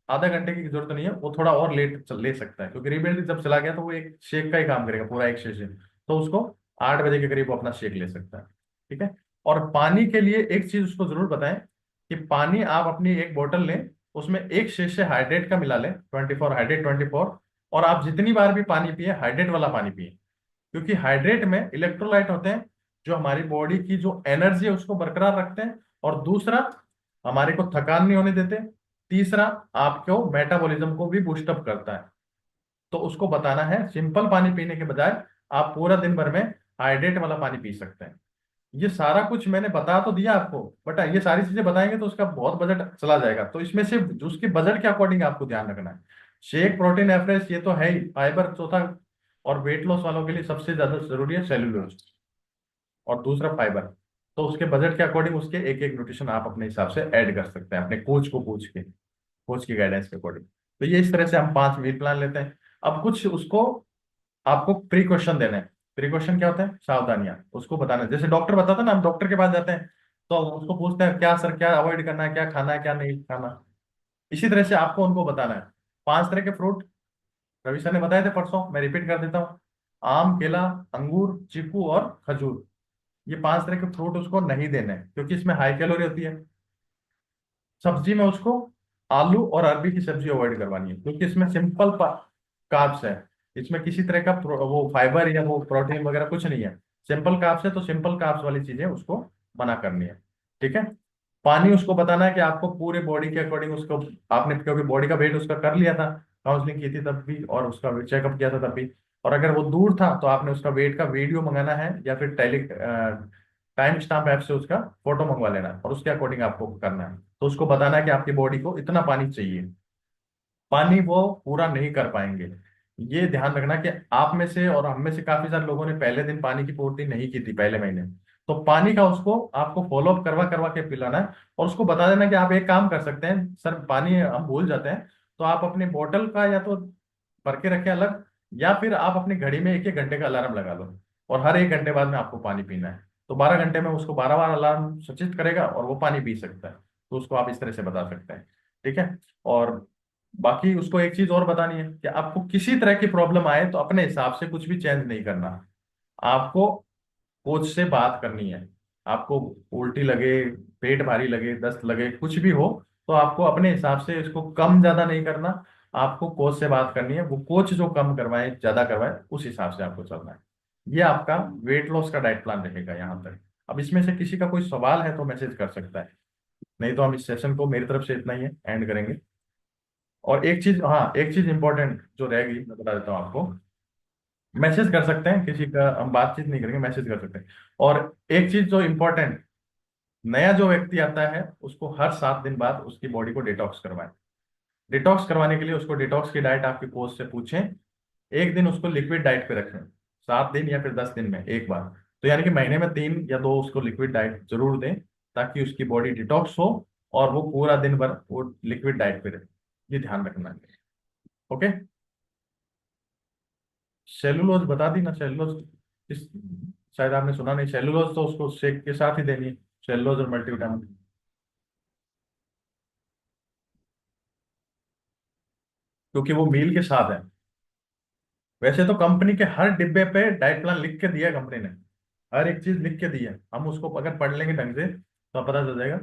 आधा घंटे की जरूरत नहीं है, वो थोड़ा और लेट ले सकता है, क्योंकि रीबिल्ड जब चला गया तो वो एक शेक का ही काम करेगा, पूरा एक सेशन। तो उसको 8 बजे के करीब वो अपना शेक ले सकता है। ठीक है। और पानी के लिए एक चीज उसको जरूर बताएं, कि पानी आप अपनी एक बोतल लें, उसमें एक शीशे हाइड्रेट का मिला लें, 24 हाइड्रेट 24। और आप जितनी बार भी पानी पिए हाइड्रेट वाला पानी पिए, क्योंकि हाइड्रेट में इलेक्ट्रोलाइट होते हैं जो हमारी बॉडी की जो एनर्जी है उसको बरकरार रखते हैं। और दूसरा, हमारे को थकान नहीं होने देते। तीसरा, आपको मेटाबॉलिज्म को भी बूस्टअप करता है। तो उसको बताना है सिंपल पानी पीने के बजाय आप पूरा दिन भर में हाइड्रेट वाला पानी पी सकते हैं। ये सारा कुछ मैंने बता तो दिया आपको, बट ये सारी चीजें बताएंगे तो उसका बहुत बजट चला जाएगा। तो इसमें से जो उसके बजट के अकॉर्डिंग आपको ध्यान रखना है। शेक, प्रोटीन, एवरेज, ये तो है ही, फाइबर चौथा। और वेट लॉस वालों के लिए सबसे ज्यादा जरूरी है सेल्यूलोज, और दूसरा फाइबर। तो उसके बजट के अकॉर्डिंग उसके एक एक न्यूट्रिशन आप अपने हिसाब से ऐड कर सकते हैं, अपने कोच को पूछ के, कोच की गाइडेंस के अकॉर्डिंग। तो ये इस तरह से हम 5 मील प्लान लेते हैं। अब कुछ उसको आपको प्रिकॉशन देने हैं। प्रिकॉशन क्या होता है, सावधानियां उसको बताना है। जैसे डॉक्टर बताता है ना, हम डॉक्टर के पास जाते हैं तो उसको पूछते हैं क्या सर, क्या अवॉइड करना है, क्या खाना है, क्या नहीं खाना। इसी तरह से आपको उनको बताना है। 5 तरह के फ्रूट रवि सर ने बताए थे परसों, मैं रिपीट कर देता हूँ। आम, केला, अंगूर, चीकू और खजूर, ये 5 तरह के फ्रूट उसको नहीं देने हैं, क्योंकि इसमें हाई कैलोरी होती है। सब्जी में उसको आलू और अरबी की सब्जी अवॉइड करवानी है, क्योंकि इसमें सिंपल कार्ब्स है। इसमें किसी तरह का वो फाइबर या वो प्रोटीन वगैरह कुछ नहीं है, सिंपल कार्ब्स है। तो सिंपल कार्ब्स वाली चीजें उसको मना करनी है। ठीक है। पानी उसको बताना है कि आपको पूरे बॉडी के अकॉर्डिंग उसको, आपने क्योंकि बॉडी का वेट उसका कर लिया था, काउंसलिंग की थी तब भी, और उसका चेकअप किया था तब भी। और अगर वो दूर था तो आपने उसका वेट का वीडियो मंगाना है, या फिर टाइम स्टाम्प ऐप से उसका फोटो मंगवा लेना है, और उसके अकॉर्डिंग आपको करना है। तो उसको बताना है कि आपकी बॉडी को इतना पानी चाहिए। पानी वो पूरा नहीं कर पाएंगे। ये ध्यान रखना कि आप में से और हम में से काफी सारे लोगों ने पहले दिन पानी की पूर्ति नहीं की थी पहले महीने। तो पानी का उसको आपको फॉलो अप करवा करवा के पिलाना है। और उसको बता देना कि आप एक काम कर सकते हैं, सर पानी हम भूल जाते हैं, तो आप अपनी बोतल का या तो भर के रखें अलग, या फिर आप अपनी घड़ी में 1-1 घंटे का अलार्म लगा लो, और हर 1 घंटे बाद में आपको पानी पीना है। तो 12 घंटे में उसको 12 बार अलार्म सूचित करेगा और वो पानी पी सकता है। तो उसको आप इस तरह से बता सकते हैं। ठीक है। और बाकी उसको एक चीज और बतानी है कि आपको किसी तरह की प्रॉब्लम आए तो अपने हिसाब से कुछ भी चेंज नहीं करना। आपको कोच से बात करनी है। आपको उल्टी लगे, पेट भारी लगे, दस्त लगे, कुछ भी हो, तो आपको अपने हिसाब से इसको कम ज्यादा नहीं करना। आपको कोच से बात करनी है, वो कोच जो कम करवाए ज्यादा करवाए उस हिसाब से आपको चलना है। ये आपका वेट लॉस का डाइट प्लान रहेगा यहाँ तक। अब इसमें से किसी का कोई सवाल है तो मैसेज कर सकता है, नहीं तो हम इस सेशन को मेरी तरफ से इतना ही है एंड करेंगे। और एक चीज, हाँ एक चीज इंपॉर्टेंट जो रहेगी मैं बता देता हूँ आपको, मैसेज कर सकते हैं किसी का, हम बातचीत नहीं करेंगे, मैसेज कर सकते हैं। और एक चीज जो इम्पोर्टेंट, नया जो व्यक्ति आता है उसको हर 7 दिन बाद उसकी बॉडी को डिटॉक्स करवाएं। डिटॉक्स करवाने के लिए उसको डिटॉक्स की डाइट आपके कोच से पूछें, एक दिन उसको लिक्विड डाइट पे रखें, 7 दिन या फिर 10 दिन में एक बार। तो यानी कि महीने में 3 या 2 उसको लिक्विड डाइट जरूर दें, ताकि उसकी बॉडी डिटॉक्स हो और वो पूरा दिन भर वो लिक्विड डाइट पे रहे। ये ध्यान रखना है। ओके, सेलुलोज बता दी ना, सेलुलोज इस, शायद आपने सुना नहीं, सेलुलोज तो उसको शेक के साथ ही देनी है, सेलुलोज और मल्टीविटामिन, क्योंकि वो मील के साथ है। वैसे तो कंपनी के हर डिब्बे पे डाइट प्लान लिख के दिया है कंपनी ने, हर एक चीज लिख के दी है, हम उसको अगर पढ़ लेंगे ढंग से तो पता चल जाएगा।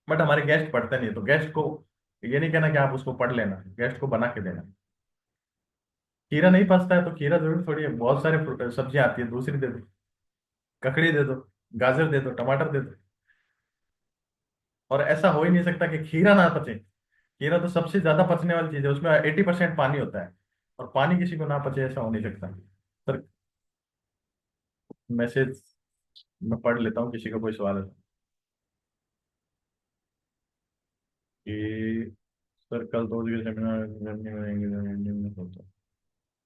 बट हमारे गेस्ट पढ़ते नहीं है, तो गेस्ट को ये नहीं कहना कि आप उसको पढ़ लेना, गेस्ट को बना के देना। खीरा नहीं पचता है तो खीरा जरूर थोड़ी है, बहुत सारे सब्जियां आती है, दूसरी दे दो, ककड़ी दे दो, गाजर दे दो, टमाटर दे दो। और ऐसा हो ही नहीं सकता कि खीरा ना पचे, खीरा तो सबसे ज्यादा पचने वाली चीज है, उसमें 80% पानी होता है, और पानी किसी को ना पचे ऐसा हो नहीं सकता। सर मैसेज मैं पढ़ लेता हूँ, किसी का कोई सवाल है तो। कि सर कल 2 जगह सेमिनार,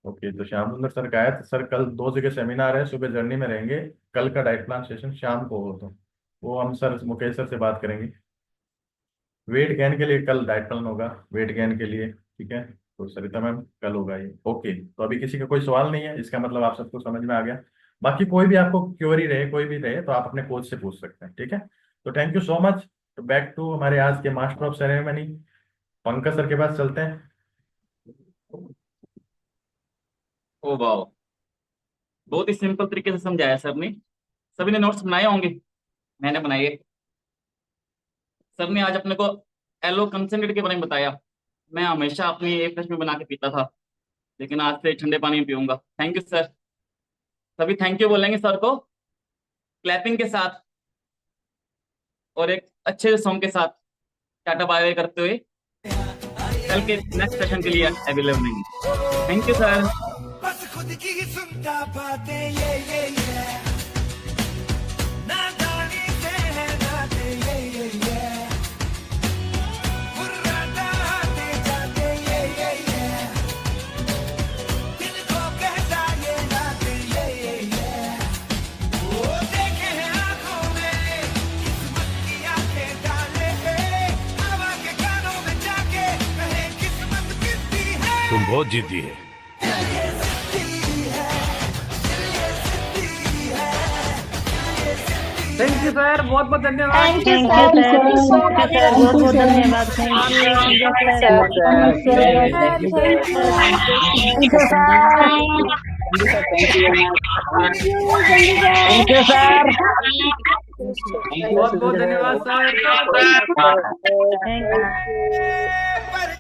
ओके तो श्याम सुंदर सर का है, तो सर कल 2 जगह सेमिनार है, सुबह जर्नी में रहेंगे, कल का डाइट प्लान सेशन शाम को हो, तो वो हम सर मुकेश सर से बात करेंगे। वेट गेन के लिए कल डाइट प्लान होगा, वेट गेन के लिए, ठीक है, तो सरिता मैम कल होगा ये। ओके, तो अभी किसी का कोई सवाल नहीं है, इसका मतलब आप सबको समझ में आ गया। बाकी कोई भी आपको क्वेरी रहे, कोई भी रहे, तो आप अपने कोच से पूछ सकते हैं, ठीक है। तो थैंक यू सो मच। तो बैक टू हमारे आज के master of ceremony, Pankaj sir के पास चलते हैं। ओ वाह, बहुत ही सिंपल तरीके से समझाया सर ने। सभी ने नोट्स बनाए होंगे, मैंने बनाए। सर ने आज अपने को एलो कंसनट्रेट के बारे में बताया। मैं हमेशा अपनी एक फ्रेश में बना के पीता था, लेकिन आज से ठंडे पानी में पीऊंगा। Thank you sir. सभी थैंक यू बोलेंगे सर को क्लैपिंग के साथ और एक अच्छे सॉन्ग के साथ टाटा बाय बाय करते हुए कल के नेक्स्ट सेशन के लिए अवेलेबल नहीं। Thank you sir. बस खुद की ही सुनता बातें ये नादानी से है नाते ये मुर्रादा आते जाते ये दिल को कहता ये नाते ये वो देखे हैं आंखों में किस्मत की आंखें डाले हवा के कानों में जाके कहे किस्मत कितनी है। तुम बहुत जिद्दी है। थैंक यू सर, बहुत बहुत धन्यवाद। थैंक यू सर, बहुत बहुत धन्यवाद। थैंक यू सर, बहुत बहुत धन्यवाद सर। Thank you.